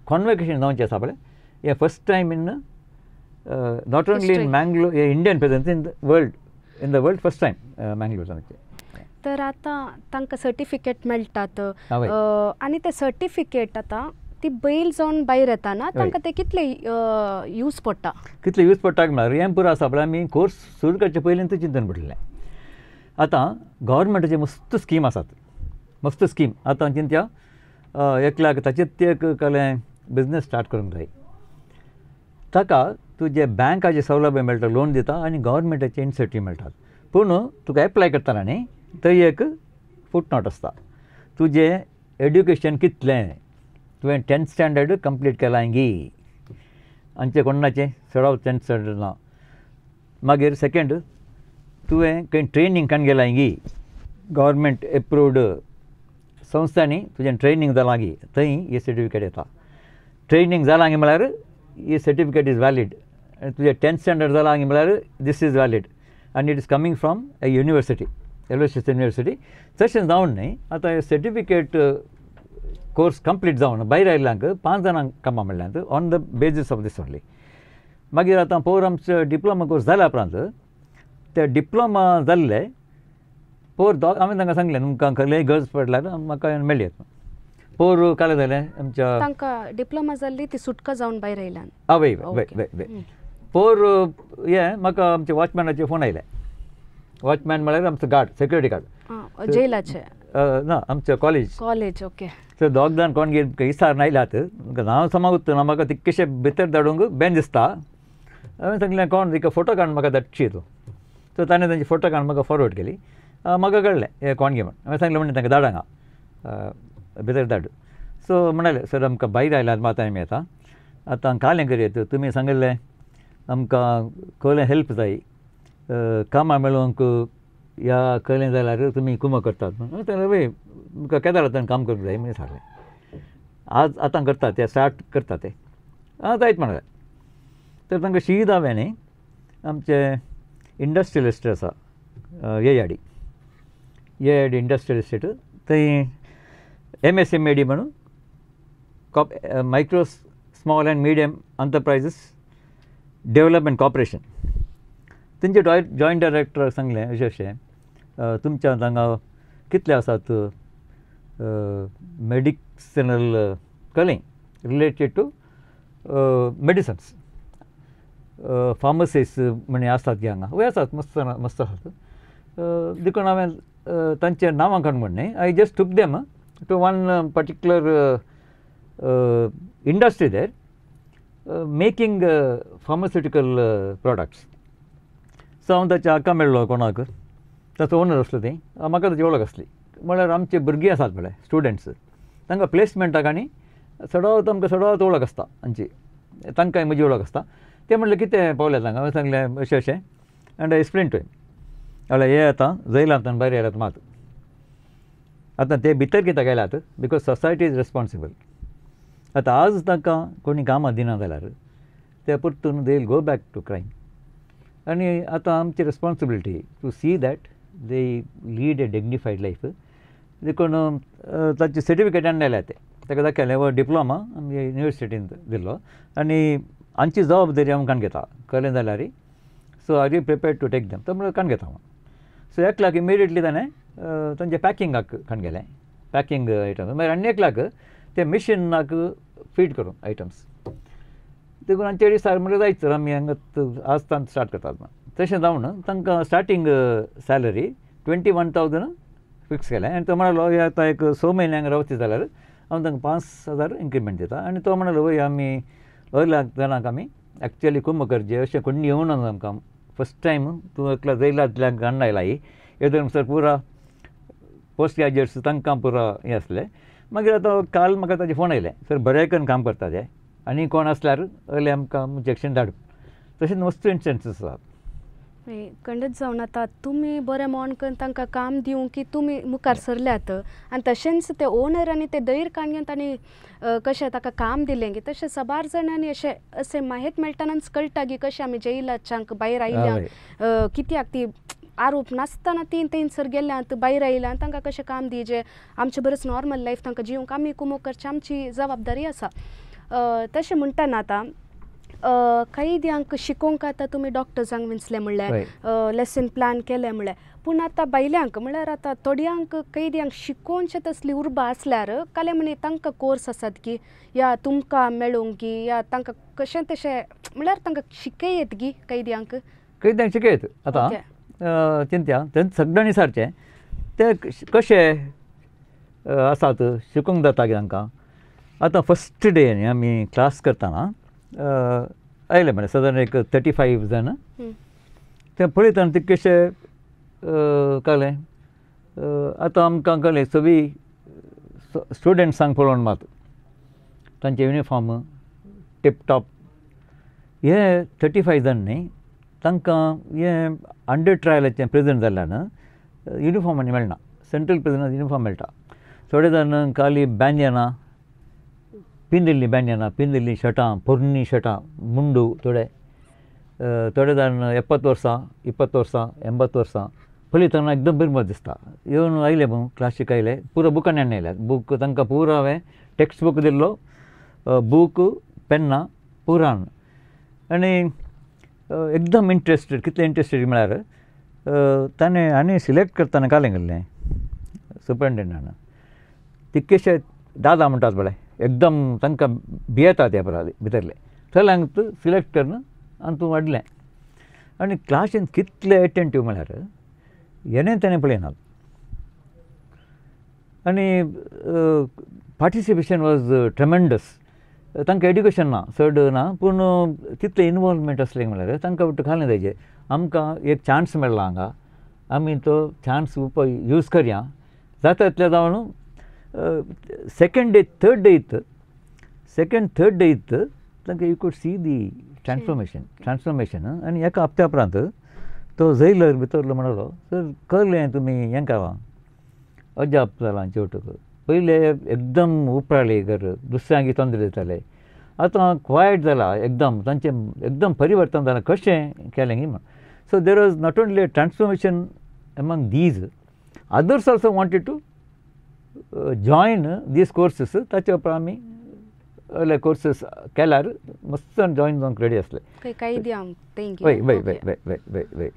कॉन्वोकेशन जावचें आसा पळय हे first time in not only in Mangalore Indian presence in the world first time Mangalore जावचें तर आतां तांकां सर्टिफिकेट मेळटात आनी ते सर्टिफिकेट आतां ती बैल जावन भायर येताना तांकां ते कितले यूज पडटा म्हळ्यार हें पुरो आसा पळय आमी कोर्स सुरू करचे पयलीं चिंतन पडलें आतां गव्हर्मेंटाचे मस्त स्कीम आसात मस्त स्कीम आतां चिंत्या 1 लाख ताचेर ते कळ्ळें बिजनेस स्टार्ट करूंक जाय ताका तुजे बँकाचे सवलभ्य मेळटा लोन दिता आनी गव्हर्मेंटाचे इन्सेंटीव मेळटात पूण तुका एप्लाय करतना न्ही थंय एक फूटनोट आसता तुजें एड्युकेशन कितलें तुवें 10th स्टँडर्ड कंप्लीट केलां गी आमचें कोणाचें चडाव 10th स्टँडर्ड ना मागीर सेकंड तुवें खंय ट्रेनींग कान गेलां गी गव्हर्मेंट एप्रूव्ड संस्थांनी तुजें ट्रेनींग जालां गी थंय ही सर्टिफिकेट येता ट्रेनींग जालां गी म्हळ्यार ही सर्टिफिकेट इज वॅलीड तुजें 10th स्टँडर्ड जालां गी म्हळ्यार दीस इज वॅलीड आनी it is coming from a university Aloysius university तशें जावन न्ही आतां सर्टिफिकेट कोर्स कंप्लीट जावन भायर आयिल्ल्यांक 5 जाणांक कामां मेळ्ळ्यांत on the basis of this only मागीर आतां पयर आमचो डिप्लोमा कोर्स जाल्या उपरांत ते डिप्लोमा जाल्ले पयर हांवें तांकां सांगलें तुमकां खंय गरज पडल्यार म्हाका मेळयात पयर कालें जालें आमच्या तांकां डिप्लोमा जाल्ली ती सुटका जावन भायर आयल्यान वय पोर हे म्हाका आमच्या वॉचमॅनाचे फोन आयले. वॉचमॅन म्हळ्यार आमचो गार्ड, सेक्युरिटी गार्ड जेलाचे ना आमच्या कॉलेज ओके. सो दोग जाण कोण इसार नायल्यात हांव समज म्हाका तितकेशे भितर धाडूंक बेन दिसता. हांवें सांगलें कोण तिका फोटो काडून म्हाका धाडची तूं. सो ताणें तांची फोटो काडून म्हाका फॉरवर्ड केली. म्हाका कळ्ळें हे कोण घे म्हणून. हांवें सांगलें म्हणून तांकां धाड हांगा भितर धाड. सो म्हणाले सर आमकां भायर आयल्यात मात आमी आतां कालें करयत तुमी सांगिल्लें आमकां कसलें हेल्प जाय कामां मेळोवंक ह्या कळ्ळें जाल्यार तुमी कुमो करतात म्हणून. सांगलें वय तुमकां केदारांतल्यान काम करूंक जाय म्हणून सांगलें. आतां करतात ते स्टार्ट करतात ते जायत म्हणाले. तर तांकां शीत हांवें न्ही आमचे इंडस्ट्रियल इस्टेट आसा येयाडी इंडस्ट्रियल इस्टेट थंय MSMED म्हणून micro small and medium enterprises development corporation तेंचे जॉयंट डायरेक्टर सांगलें अशें अशें तुमच्या हांगा कितले आसात मेडिसिनल कलें रिलेटेड टू मेडिसन्स फार्मसीस म्हणे आसतात की हांगा वय आसात मस्त आसात. देखून हांवें तांचें नांवां काडून म्हणलें I just took them to one particular industry there making pharmaceutical products. So हांव ताच्या हाका मेळ्ळो कोणाक ताचो ओनर आसलो थंय. म्हाका ताची वळख आसली म्हळ्यार आमचे भुरगीं आसात पळय स्टुडंट्स तांकां प्लेसमेंटाक आनी सदांच आमकां सदांच वळख आसता तांची तांकांय म्हजी वळख आसता. ते म्हणलें कितें पावलें तांकां. हांवें सांगलें अशें अशें एंड आय एक्सप्लेन टू हिम. जाल्यार हे आतां जैलांतल्यान भायर येयल्यात मात आतां ते भितर कित्याक गेल्यात बिकॉज सोसायटी इज रेस्पॉन्सिबल. आतां आज तांकां कोणी कामां दिना जाल्यार ते परतून they will go back to crime. आनी आतां आमची responsibility to see that they lead a dignified life. देखून ताचे सर्टिफिकेट हाडलें ताका दाखयलें हो डिप्लोमा आमी युनिवर्सिटीन दिल्लो आनी हांची जबाबदारी हांव काण घेता कळ्ळें जाल्यार. So are you prepared to take them तो म्हणून काण घेता हांव. सो एकल्याक इमिडिएटली ताणें तांचे पॅकिंगाक काण गेलें पॅकिंग आयटम्स मागीर आनी एकल्याक ते मिशिनाक फीड करूंक आयटम्स. देखून आमचे दिसा म्हणल्यार जायत सर आमी हांगा आज तान स्टार्ट करतात. तशें जावन तांकां स्टार्टींग सॅलरी 21,000 फिक्स केलें आनी तो म्हणलो हे आतां एक 6 म्हयन्यांक रावती जाल्यार हांव तांकां 5,000 इन्क्रिमेंट दिता. आनी तो म्हणलो वय आमी अर्ल्या जाणांक आमी एक्चुअली कुंभ करचे अशें कोणी येवना आमकां फस्ट टायम तूं एकल्या जैलांतल्यान हाडून आयला ही एकदम सर पुरा पोस्ट ग्रॅज्युएट्स तांकां पुरा हें आसलें. मागीर आतां काल म्हाका ताजे फोन आयले सर बरेंकन काम करता ते आनी कोण आसल्यार अर्ले आमकां इंजेक्शन धाड. तशें मस्त इन्स्टन्सीस आसात. खंडीत जावन आतां तुमी बरें मोन करून तांकां काम दिवंक की तुमी मुखार सरल्यात आनी तशेंच ते ओनर आनी ते दैर काणयेन तांणी कशें ताका काम दिलें की तशें सबार जाणांनी अशें माहीत मेळटनाच कळटा की कशें आमी जेलाच्याक भायर आयल्या कित्याक ती आरोप नासतना तीन थंयसर गेल्यांत भायर आयल्यात तांकां कशें काम दिवचें आमचें बरेंच नॉर्मल लायफ तांकां जिवंक आमी कुमो करचें आमची जबाबदारी आसा. तशें म्हणटाना आतां कैद्यांक शिकोवंक आतां तुमी डॉक्टर्सांक विंचलें म्हणलें लेसन प्लॅन केलें म्हणलें पूण आतां बायल्यांक म्हळ्यार आतां थोड्यांक कैद्यांक शिकोवनशें तसली उर्बा आसल्यार काले म्हणे तांकां कोर्स आसात की या तुमकां मेळोवंक की या तांकां कशें तशें म्हळ्यार तांकां शिकयत गी कैद्यांक शिकयत. आतां चिंत्या तें सगळ्यांनी सारचें ते कशें आसात शिकोवंक जाता की तांकां. आतां फस्ट डे न्ही आमी क्लास करतना आयले म्हळ्यार सादारण एक 35 जाण तें पळयतना तितकेशें कळ्ळें. आतां आमकां कळ्ळें सगळीं स्टुडंट्सांक पळोवन मात तांचे युनिफॉर्म टिपटॉप हे 35 जाण न्ही तांकां हे अंडर ट्रायलाचें प्रेजंट जाल्यान युनिफॉर्मांनी मेळना. सेंट्रल प्रिजनांत युनिफॉर्म मेळटा. थोडे जाण खाली बॅन्याना पिंदिल्लीं बॅन्याना पिंदिल्लीं शर्टां पोरणी शर्टां मुंडू थोडे जाण 70 वर्सां 20 वर्सां 80 वर्सां पळयतना एकदम बरी मत दिसता. येवन आयले म्हणून क्लासीक आयले पुरो बुकांनी हाडून आयल्यात. बूक तांकां पुरो हांवें टॅक्स्ट बूक दिल्लो बूक पेन्नां पुरो हाडून आनी एकदम इंट्रस्टेड कितलें इंट्रस्टेड म्हळ्यार ताणें आनी सिलेक्ट करतना कालें गेल्लें सुपरिटेंडंटान तितकेशे दादा म्हणटात पळय एकदम तांकां भियेता ते भितरले थंय सिलेक्ट करून आनी तूं वाडलें आनी क्लासीन कितले एटेंटीव म्हळ्यार येणें तेणें पळयनात आनी पार्टिसिपेशन वॉज ट्रेमेंडस तांकां एड्युकेशन ना चड ना पूण तितलें इनवॉल्वमेंट आसलें म्हळ्यार तांकां घालें तेजें आमकां एक चान्स मेळ्ळा हांगा आमी तो चान्स यूज करया जाता तितलें जावन सेकेंड डे थर्ड डे इथ तांकां you could see the transformation आनी एका हप्त्या उपरांत तो जैलर भितरलो म्हणलो सर कळ्ळें तुमी हें केलां अजाप जालां शेवटक पयले एकदम उपराळी घर दुसऱ्यांक तोंदरे दिताले आतां क्वायट जाला एकदम तांचें एकदम परिवर्तन जालां कशें केलें ही म्हण so there was not only transformation among these others also wanted to join these courses ताचे उपरांत आमी असले कोर्सीस केल्यार मस्त जॉयन जावंक रेडी आसले कैद्यांक वय वय वय वय वय वय वय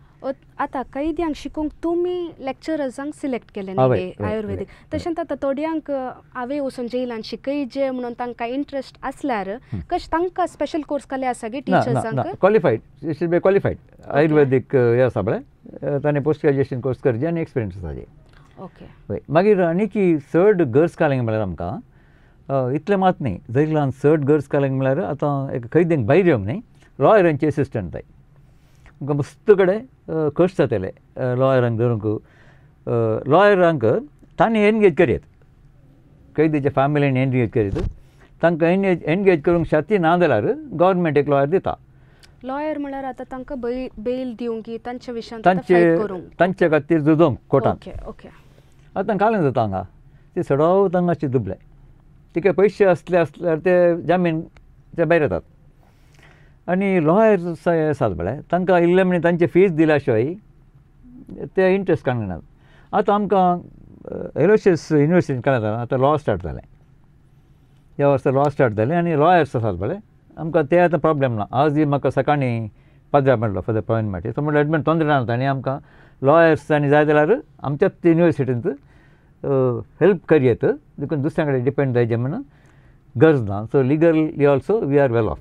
आतां कैद्यांक शिकोवंक तुमी लेक्चरर्सांक सिलेक्ट केलें न्ही आयुर्वेदीक तशेंच आतां थोड्यांक हांवें वचून जेलान शिकयचें म्हणून तांकां इंट्रस्ट आसल्यार कशें तांकां स्पेशल कोर्स केले आसा गे टिचर्सांक क्वॉलिफायड शूड बी क्वॉलिफायड आयुर्वेदीक हे आसा पळय ताणें पोस्ट ग्रॅज्युएशन कोर्स करचें आनी एक्सपिरियन्स आसा ओके वय मागीर आनी की चड गर्ल्स कालेंग म्हळ्यार आमकां इतलें मात न्ही जैलान चड गर्ल्स कालेंग म्हळ्यार आतां एक कैद्यांक भायर येवंक न्ही लॉयरांचे एसिस्टंट जाय आमकां मस्त कडेन कश्ट जाताले लॉयरांक धरूंक लॉयरांक तांणी एनगेज करीत कैदीच्या फॅमिलीन एनगेज करीत तांकां एनगेज करूंक शाती ना जाल्यार गव्हर्मेंट एक लॉयर दिता लॉयर म्हळ्यार आतां तांकां बेल दिवंक तांच्या विशयान तांचे खातीर झुजोवंक कोर्टांत ओके आतां कालें जाता हांगा ते सडव तांकां अशें दुबले तिका पयशे आसल्यार ते जामीनचे भायर येतात आनी लॉयर्स आसात म्हळ्यार तांकां इल्ले म्हणी तांचे फीज दिल्या शिवाय ते इंट्रस्ट काडनात आतां आमकां एलोशियस युनिवर्सिटीन काडून आतां लॉ स्टार्ट जालें ह्या वर्सा लॉ स्टार्ट जालें आनी लॉयर्स आसात पळय आमकां ते आतां प्रॉब्लेम ना आज म्हाका सकाळीं पदरा मेळ्ळो फॉर द अपॉयंटमेंट सो म्हणल्यार एडमिट तोंदरे ना आनी आमकां लॉयर्स आनी जाय जाल्यार आमच्याच युनिवर्सिटींत हेल्प करयेत देखून दुसऱ्या कडेन डिपेंड जायचें म्हणून गरज ना so legally also we are well off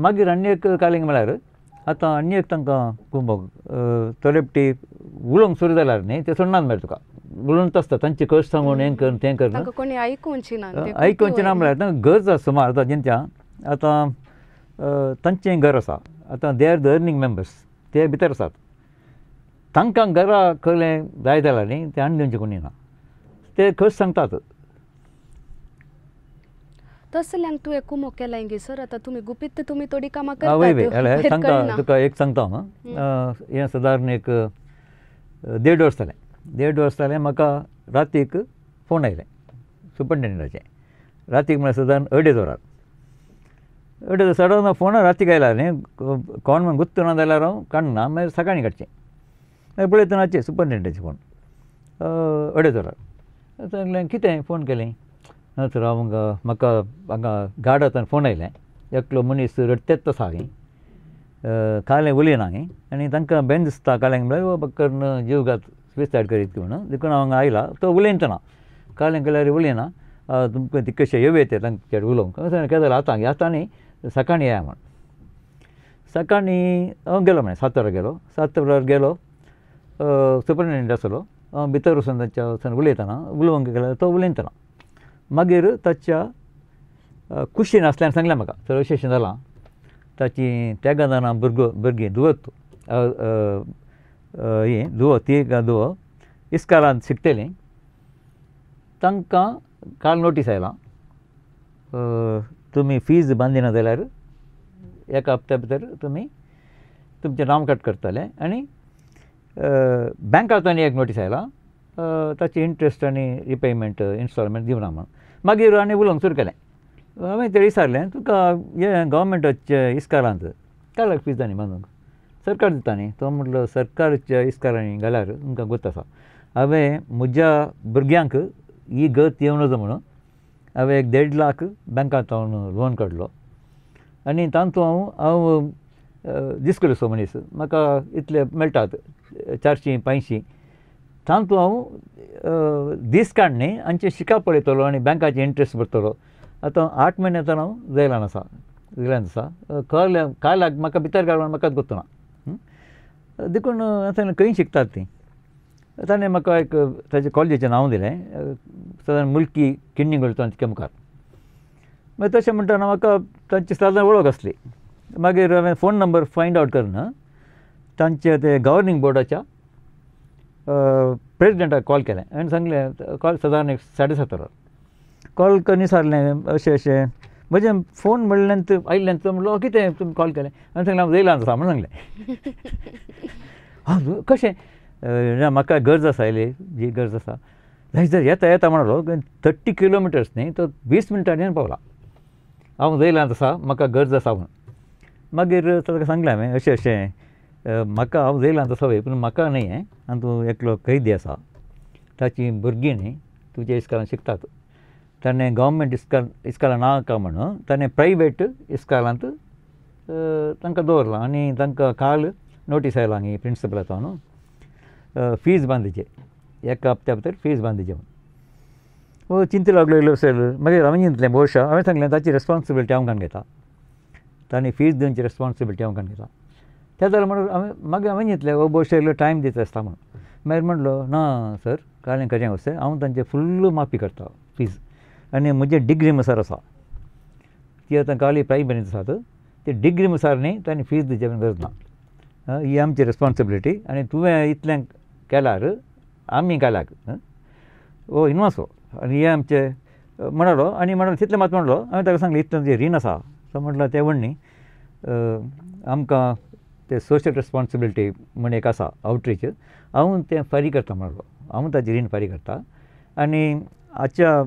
मागीर आनी एक कालिंग म्हळ्यार आतां आनी एक तांकां कुंभोग तोरेपटी उलोवंक सुरू जाल्यार न्ही ते सोडनात मरे तुका उलोवंच आसता तांचे कश्ट सांगून हें कर तें कर आयकुंची ना म्हळ्यार तांकां गरज आसा सुमार आतां जेंच्या आतां तांचें घर आसा आतां they are the earning members ते भितर आसात तांकां घरा खंय जाय जाल्यार न्ही ते आनी दिवचें कोणी ना ते कश्ट सांगतात तसल्यांक तुवें कुमो केलां गे सर आतां तुमी गुपीत तुमी थोडी कामां वय वय सांगता तुका एक सांगता हांव हें सादारण एक 1.5 वर्स जालें म्हाका रातीक फोन आयलें सुपरिटेंडंटाचें रातीक म्हळ्यार सादारण 2:30 वरार सडन फोन रातीक आयला न्ही कोण म्हण गुत्त ना जाल्यार हांव काडना मागीर सकाळीं काडचें मागीर पळयतना सुपरिटेंडंटाचें फोन 2:30 वरार सांगलें कितें फोन केलें ना सर हांव म्हाका हांगा गार्डांतल्यान फोन आयलें एकलो मनीस रडटेत आसा कालें उलयना आनी तांकां बेन दिसता काल्यांक म्हळ्यार बक्कन जीव घात सुसायड करीत म्हणून देखून हांव हांगा आयला तो उलयतना कालें केल्यार उलयना तुमकां ती कशें येवं येते तांचे उलोवंक कितें जालें आतां न्ही सकाळीं येया म्हण सकाळीं हांव गेलो म्हळ्यार 7 वरार गेलो सुपरिटेंडंट आसलो हांव भितर वचून तांच्या वचून उलयतना उलोवंक गेल्यार तो उलयतना मागीर ताच्या कुशीन आसल्यार सांगलें म्हाका सर अशें जालां ताची तेगा जाणां भुरगीं दुवत ती दुव इस्कालांत शिकतलीं तांकां काल नोटीस आयलां तुमी फीज बांदिना जाल्यार एका हप्त्या भितर तुमी तुमचें नांव कट करतले आनी बँकांतल्यान एक नोटीस आयलां ताची इंट्रस्ट आनी रिपेमेंट इन्स्टॉलमेंट दिवना म्हणून मागीर आनी उलोवंक सुरू केलें हांवें तें विचारलें तुका हे गव्हर्मेंटाच्या इस्कालांत कालाक फीज न्ही बांदूंक सरकार दिता न्ही तो म्हणलो सरकाराच्या इस्कालांनी घाल्यार तुमकां गुर्त आसा हांवें म्हज्या भुरग्यांक ही गत येवं नजो म्हणून हांवें एक 1.5 लाख बँकांत हांव लोन काडलो आनी तातूंत हांव दिसकलो सो मनीस म्हाका इतले मेळटात 400-500 तातूंत हांव दीस काडनी आनी शिकाप पळयतलो आनी बँकाचे इंट्रस्ट भरतलो आतां 8 म्हयने जावन हांव जैलान आसा दिल्यान दिसा कालाक म्हाका भितर घालून म्हाकाच गुंतना देखून आतां खंय शिकतात तीं ताणें म्हाका एक ताच्या कॉलेजीचें नांव दिलें सादारण मुल्की किडनी गळतो तिके मुखार मागीर तशें म्हणटाना म्हाका तांची सादारण वळख आसली मागीर हांवें फोन नंबर फायंड आवट करना तांचे ते गव्हर्निंग बोर्डाच्या प्रेसिडेंटाक कॉल केलें आनी सांगलें कॉल सादारण 7:30 कॉल करून विचारलें अशें अशें म्हजें फोन म्हणल्यान आयिल्ल्यान तो म्हणलो कितें तुमी कॉल केलें आनी सांगलें हांव येयलां आसा म्हणून सांगलें हां कशें ना म्हाका गरज आसा येयली जी गरज आसा थंयसर येता म्हणलो 30 किलोमिटर्स न्ही तो 20 मिनटांनी पावला हांव येयलां आसा म्हाका गरज आसा म्हणून मागीर ताका सांगलें हांवें अशें अशें म्हाका हांव येयलां आसा वय पूण म्हाका न्ही हें आनी तूं एकलो कैदी आसा ताची भुरगीं न्ही तुज्या इस्कालान शिकतात ताणें गव्हर्मेंट इस्कालां नाका म्हणून ताणें प्रायवेट इस्कालांत तांकां दवरलां आनी तांकां काल नोटीस आयला हांगी प्रिंसिपलाचो न्हू फीज बांदचे एका हप्त्या भितर फीज बांदचे म्हणून चिंता लागलो इल्लो सर मागीर हांवें चिंतलें भोवशा हांवें सांगलें ताची रेस्पॉन्सिबिलिटी हांव घेवन घेता ताणें फीज दिवची रेस्पॉन्सिबिलिटी हांव घेवन घेता त्या जाल्यार म्हणून मागीर हांवें चिंतलें भोवशा इल्लो टायम दिता आसता म्हणून मागीर म्हणलो ना सर कालें खरें वचें हांव तांचें फुल्ल माफी करता फीज आनी म्हजें डिग्री मुसार आसा ती आतां काली प्रायमरींत आसात ती डिग्री मुसार न्ही ताणें फीज दिवची गरज ना ही आमची रेस्पॉन्सिबिलिटी आनी तुवें इतलें केल्यार आमी केल्याक इनवास आनी हें आमचें म्हणलो आनी म्हणलो तितलें मात म्हणलो हांवें ताका सांगलें इतलें जें रीण आसा तो म्हणलो तें व्हड न्ही आमकां ते सोशल रेस्पॉन्सिबिलिटी म्हण एक आसा आवटरीच हांव तें फारीक करता म्हणलो हांव ताची रीण फारीक करता आनी हाच्या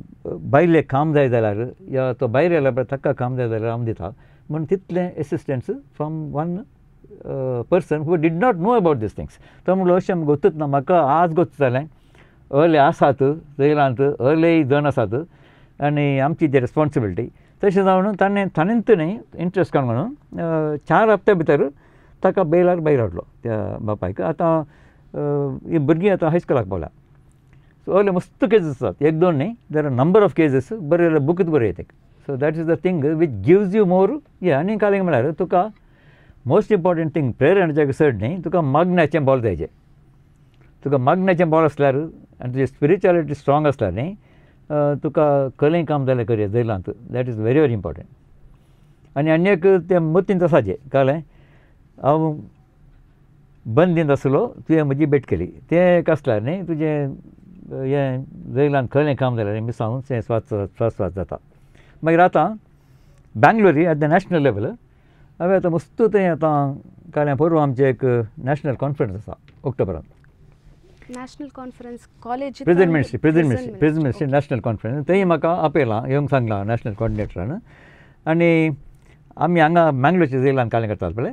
बायलेक काम जाय जाल्यार या तो भायर येयला पळय ताका काम जाय जाल्यार हांव दिता म्हण तितलें assistants from one person who did not know about these things तो म्हणलो अशें गोतूच ना म्हाका आज गोत जालें अर्ले आसात जैलांत अर्लेय जण आसात आनी आमची जी रेस्पॉन्सिबिलिटी तशें जावन ताणेंत न्ही इंट्रस्ट काड म्हणून 4 हप्त्या भितर ताका बेलार भायर हाडलो त्या बापायक आतां ही भुरगीं आतां हायस्कुलाक पावल्या सो अर्ले मस्त केसीस आसात 1-2 न्ही there are number of cases बरे बुकूच बरयत so that is the thing which gives you more आनी कालें म्हळ्यार तुका most important thing prayer and सड न्ही तुका मागण्याचें बॉल जायचें तुका मागण्याचें बॉल आसल्यार आनी तुजी स्पिरिच्युअलिटी स्ट्रॉंग आसल्यार न्ही तुका कलें काम जालें करियर जैलांत that is very very important आनी एक तें मतींत आसाचें कळ्ळें हांव बंदींत आसलो तुवें म्हजी भेट केली तें एक आसल्यार न्ही तुजें हें जैलांत खरें काम जाल्यार मिसांव तें स्वास जाता मागीर आतां बँगलोरी एट द नॅशनल लेवल हांवें आतां मस्त तें आतां काल्यां परवां आमचें एक नॅशनल कॉन्फरन्स आसा ऑक्टोबरांत national conference college president ministry national conference थंय म्हाका आपयलां येवंक सांगलां नॅशनल कॉर्डिनेटरान आनी आमी हांगा मँगलोरच्या जैलांत कालें करतात पळय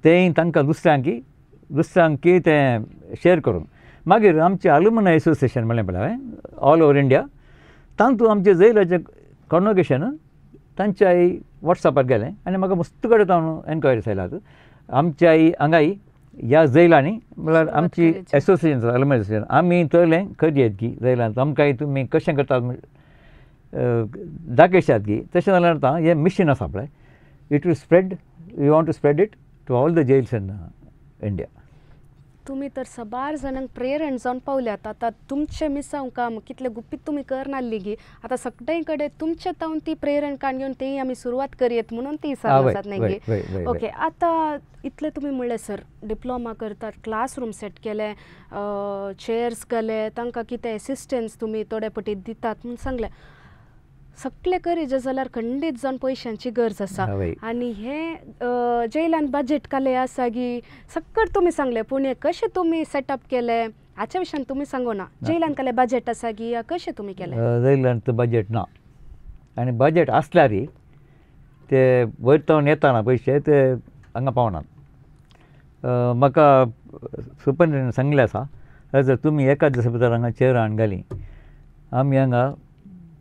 तेंय तांकां दुसऱ्यांकी तें शेअर करूंक मागीर आमचें अलुमनाय एसोसिएशन म्हणलें पळय हांवें ऑल ओवर इंडिया तातूंत आमचें जैलाचें कॉन्वोकेशन तांच्या वॉट्सॅपार गेलें आनी म्हाका मस्त कडेन हांव एनक्वायरीज आयल्यात आमच्या हांगाय ह्या जैलांनी म्हळ्यार आमची एसोसिएशन अलुमनाय एसोसिएशन आमी तळें खरी येत गी जैलांत आमकांय तुमी कशें करतात दाखयशात गी तशें जाल्यार आतां हें मिशन आसा पळय it will spread you want to spread it to all the jails in India तुमी तर सबार जाणांक प्रेरण जावन पावल्यात आतां तुमचें मिसांव काम कितलें गुपीत तुमी करनासली गी आतां सगळे कडेन तुमचे तावन ती प्रेरण काण घेवन तेय आमी सुरवात करयत म्हणून ती आसात न्ही गी ओके आतां इतलें तुमी म्हणलें सर डिप्लोमा करतात क्लासरूम सेट केले चेअर्स घाले तांकां कितें एसिस्टन्स तुमी थोडे पटी दितात म्हणून सांगलें सगळे करीत जाल्यार खंडीत जावन पयशांची गरज आसा आनी हें जैलांत बजेट काले आसा गी सगळें तुमी सांगलें पूण हें कशें तुमी सेटअप केलें हाच्या विशयान तुमी सांगूना जैलांत काले बजेट आसा गी या कशें तुमी केलें जैलांत बजेट ना आनी बजेट आसल्यार ते वयरतावन येताना पयशे ते हांगा पावनात म्हाका सुपरिटेंडंट सांगलें आसा जर तुमी एकाच दिसा भितर हांगा चेअर हाडून घाली आमी हांगा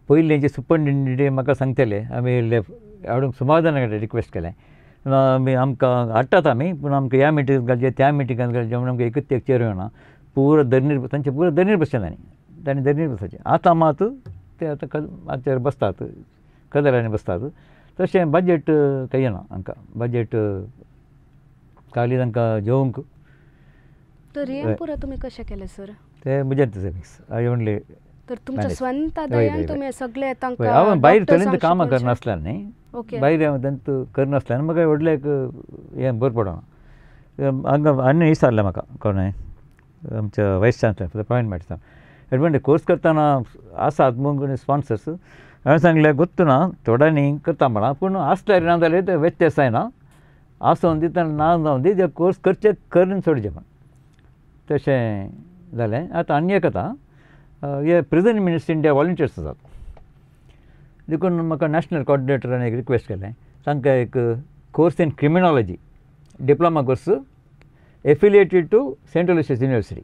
पयलीं जे सुपरिटेंडंट म्हाका सांगतले आमी हाडूंक सुमार जाणां कडेन रिक्वेस्ट केलें आमी आमकां हाडटात आमी पूण आमकां ह्या मिटिंगांत घालचे त्या मिटिंगांत घालचे म्हणून आमकां एकच एक चेअर मेळना पुरो दर्नीर तांचे पुरो दर्नीर बसचे तांणी दर्नीर बसपाचें आतां मात ते आतां मातशें बसतात कदेलांनी बसतात तशें बजेट काही ना हांकां बजेट खाली तांकां जेवंक तर हे पुरो तुम्ही कशें केलें सर ते म्हजें सेविंग्स आय ओनली तर तुमच्या Manage. स्वंत वय, आदायान वय, तुम्ही सगळे हांव तांकां भायर doctors थंय हांग कामां शिकोवचे? करनासल्यान न्ही ओके भायर हांव तेंत करनासल्यान म्हाका व्हडलें एक हें बरें पडना हांगा आनी विचारलें म्हाका कोणें आमच्या vice chancellor appointment advantage course करतना आसात मग स्पॉन्सर्स हांवें सांगलें गोत्तू ना थोड्यांनी करता म्हणा पूण आसल्यार ना जाल्यार ते व्यत्यास जायना आसून दी ना जावन दी जे कोर्स करचे करून सोडचे म्हण तशें जालें आतां आनी एक आतां हे प्रिजन मिनिस्टर इंडिया वॉलंटियर्स आसात देखून म्हाका नॅशनल कॉर्डिनेटरान एक रिक्वेस्ट केलें तांकां एक course in criminology diploma course affiliated to central Lucius university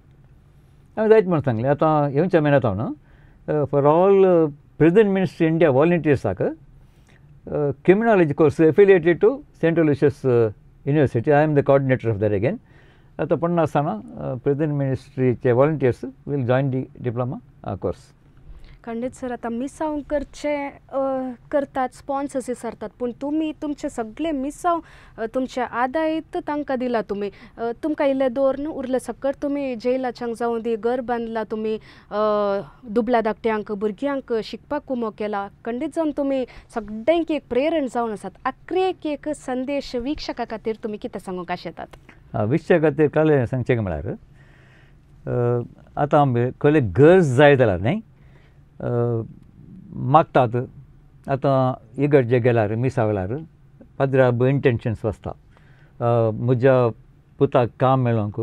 हांवें जायत म्हण सांगलें आतां येवच्या म्हयन्यांत हांव न्हू for all prison minister India वॉलंटियर्साक criminology course affiliated to central Lucius university I am the coordinator of that again आतां पडना आसतना प्रिजन मिनिस्ट्रीचे volunteers will join the diploma course खंडीत सर आता मिसाव करचे करतात स्पॉन्सर्स विसरतात पूण तुम्ही तुमचे सगळे मिसाव तुमचे आदायत तांकां दिला तुम्ही तुमकां इल्ले दवरून उरले सकट तुम्ही जेलाच्यांक जावं दी घर बांदला तुम्ही दुबळ्या धाकट्यांक भुरग्यांक शिकपाक कुमो केला खंडीत जावन तुम्ही सगळ्यांक एक प्रेरण जावन आसात आख्रेक एक संदेश वीक्षका खातीर तुम्ही कितें सांगूंक आशेतात वीक्षका खातीर काले सांगचें म्हळ्यार आतां आमी खंय गरज जाय जाल्यार न्ही मागतात आतां इगर्जे गेल्यार मिसावल्यार पाद्रा इंटेन्शन्स वचता म्हज्या पुताक काम मेळोंक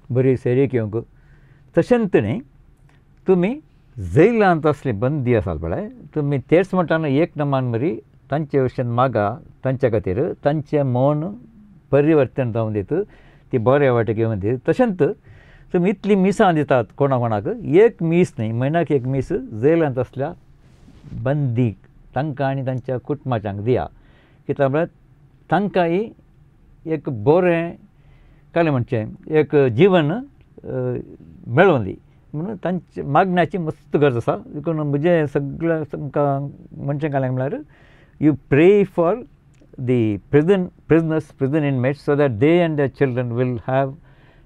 बरी सेरीक येवंक तशेंच न्ही तुमी जैलांत असली बंदी आसात पळय तुमी तेच म्हणटाना एक नमान मरी तांचे भशेन मागा तांचे खातीर तांचें मन परिवर्तन जावन दित ती बरे वाटेक येवन दीत तशेंच तुमी इतली मिसां दितात कोणा कोणाक एक मीस न्ही म्हयन्याक एक मीस जेलांत असल्या बंदीक तांकां आनी तांच्या कुटुंबाच्यांक दिया कित्याक म्हळ्यार तांकांय एक बरें काय म्हणचें एक जीवन मेळोवन दी म्हणून तांचे मागण्याची मस्त गरज आसा देखून म्हजें सगळ्या तांकां मनशां काय म्हळ्यार you pray for the prisoners prison inmates so that they and their children will have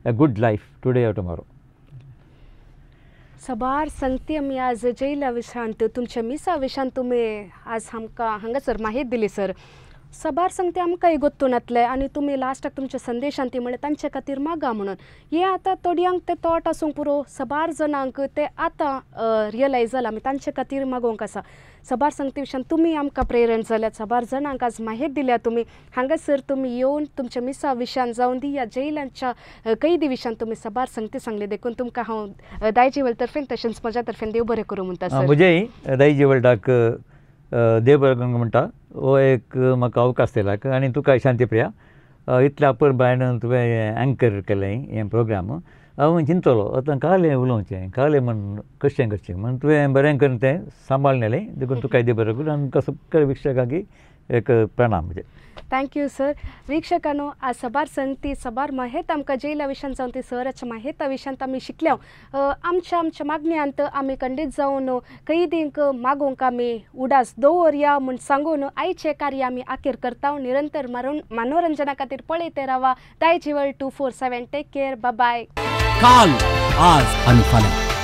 a good life today or tomorrow. सबार सांगते आमी आज जेला विशयांत तुमच्या मिसा विशयांत तुमी आज आमकां हांगासर माहिती दिली सर सबार सांगते आमकांय गोत्तूनातले आनी तुमी लास्टाक तुमच्या संदेशान ती म्हळ्यार तांचे खातीर मागा म्हणून हे आतां थोड्यांक ते थॉट आसूंक पुरो सबार जाणांक ते आतां रियलायज जाला आमी तांचे खातीर मागोवंक आसा सबार सांगते विशयान तुमी आमकां प्रेरण जाल्यात सबार जाणांक आज माहिती दिल्या तुमी हांगासर तुमी येवन तुमच्या मिसा विशयान जावन दी या जेलांच्या कैदी विशयान तुमी सबार सांगते सांगले देखून तुमकां हांव दायजीवल तर्फेन तशेंच म्हज्या तर्फेन देव बरें करूं म्हणटा सर म्हजेय दायजीवल्डाक देव बरें करूं म्हणटा हो एक म्हाका अवकाश दिला आनी तुका शांतीप्रिया इतल्या अपुरबायेन तुवें एंकर केलें हें प्रोग्राम हांव चिंतलो आतां कालें उलोवचें कालें म्हण कशें करचें म्हण तुवें बरें करून तें सांबाळलेलें देखून तुका देव बरें करूं आनी तुमकां सगळ्या विक्षकांक एक प्रणाम म्हणजे थँक्यू सर वीक्षकांनो आज सबार संगती सबार माहिती आमकां जेला विशयान जावन ती सराच्या माहिती विशयांत आमी शिकल्या आमच्या मागण्यांत आमी खंडीत जावन कैदींक मागोवंक आमी उडास दवरया म्हूण सांगून आयचें कार्य आमी आखेर करता निरंतर मनोरंजना खातीर पळयते रावा दायजीवल 247 टेक केअर बाय काल आज आणि फाल्यां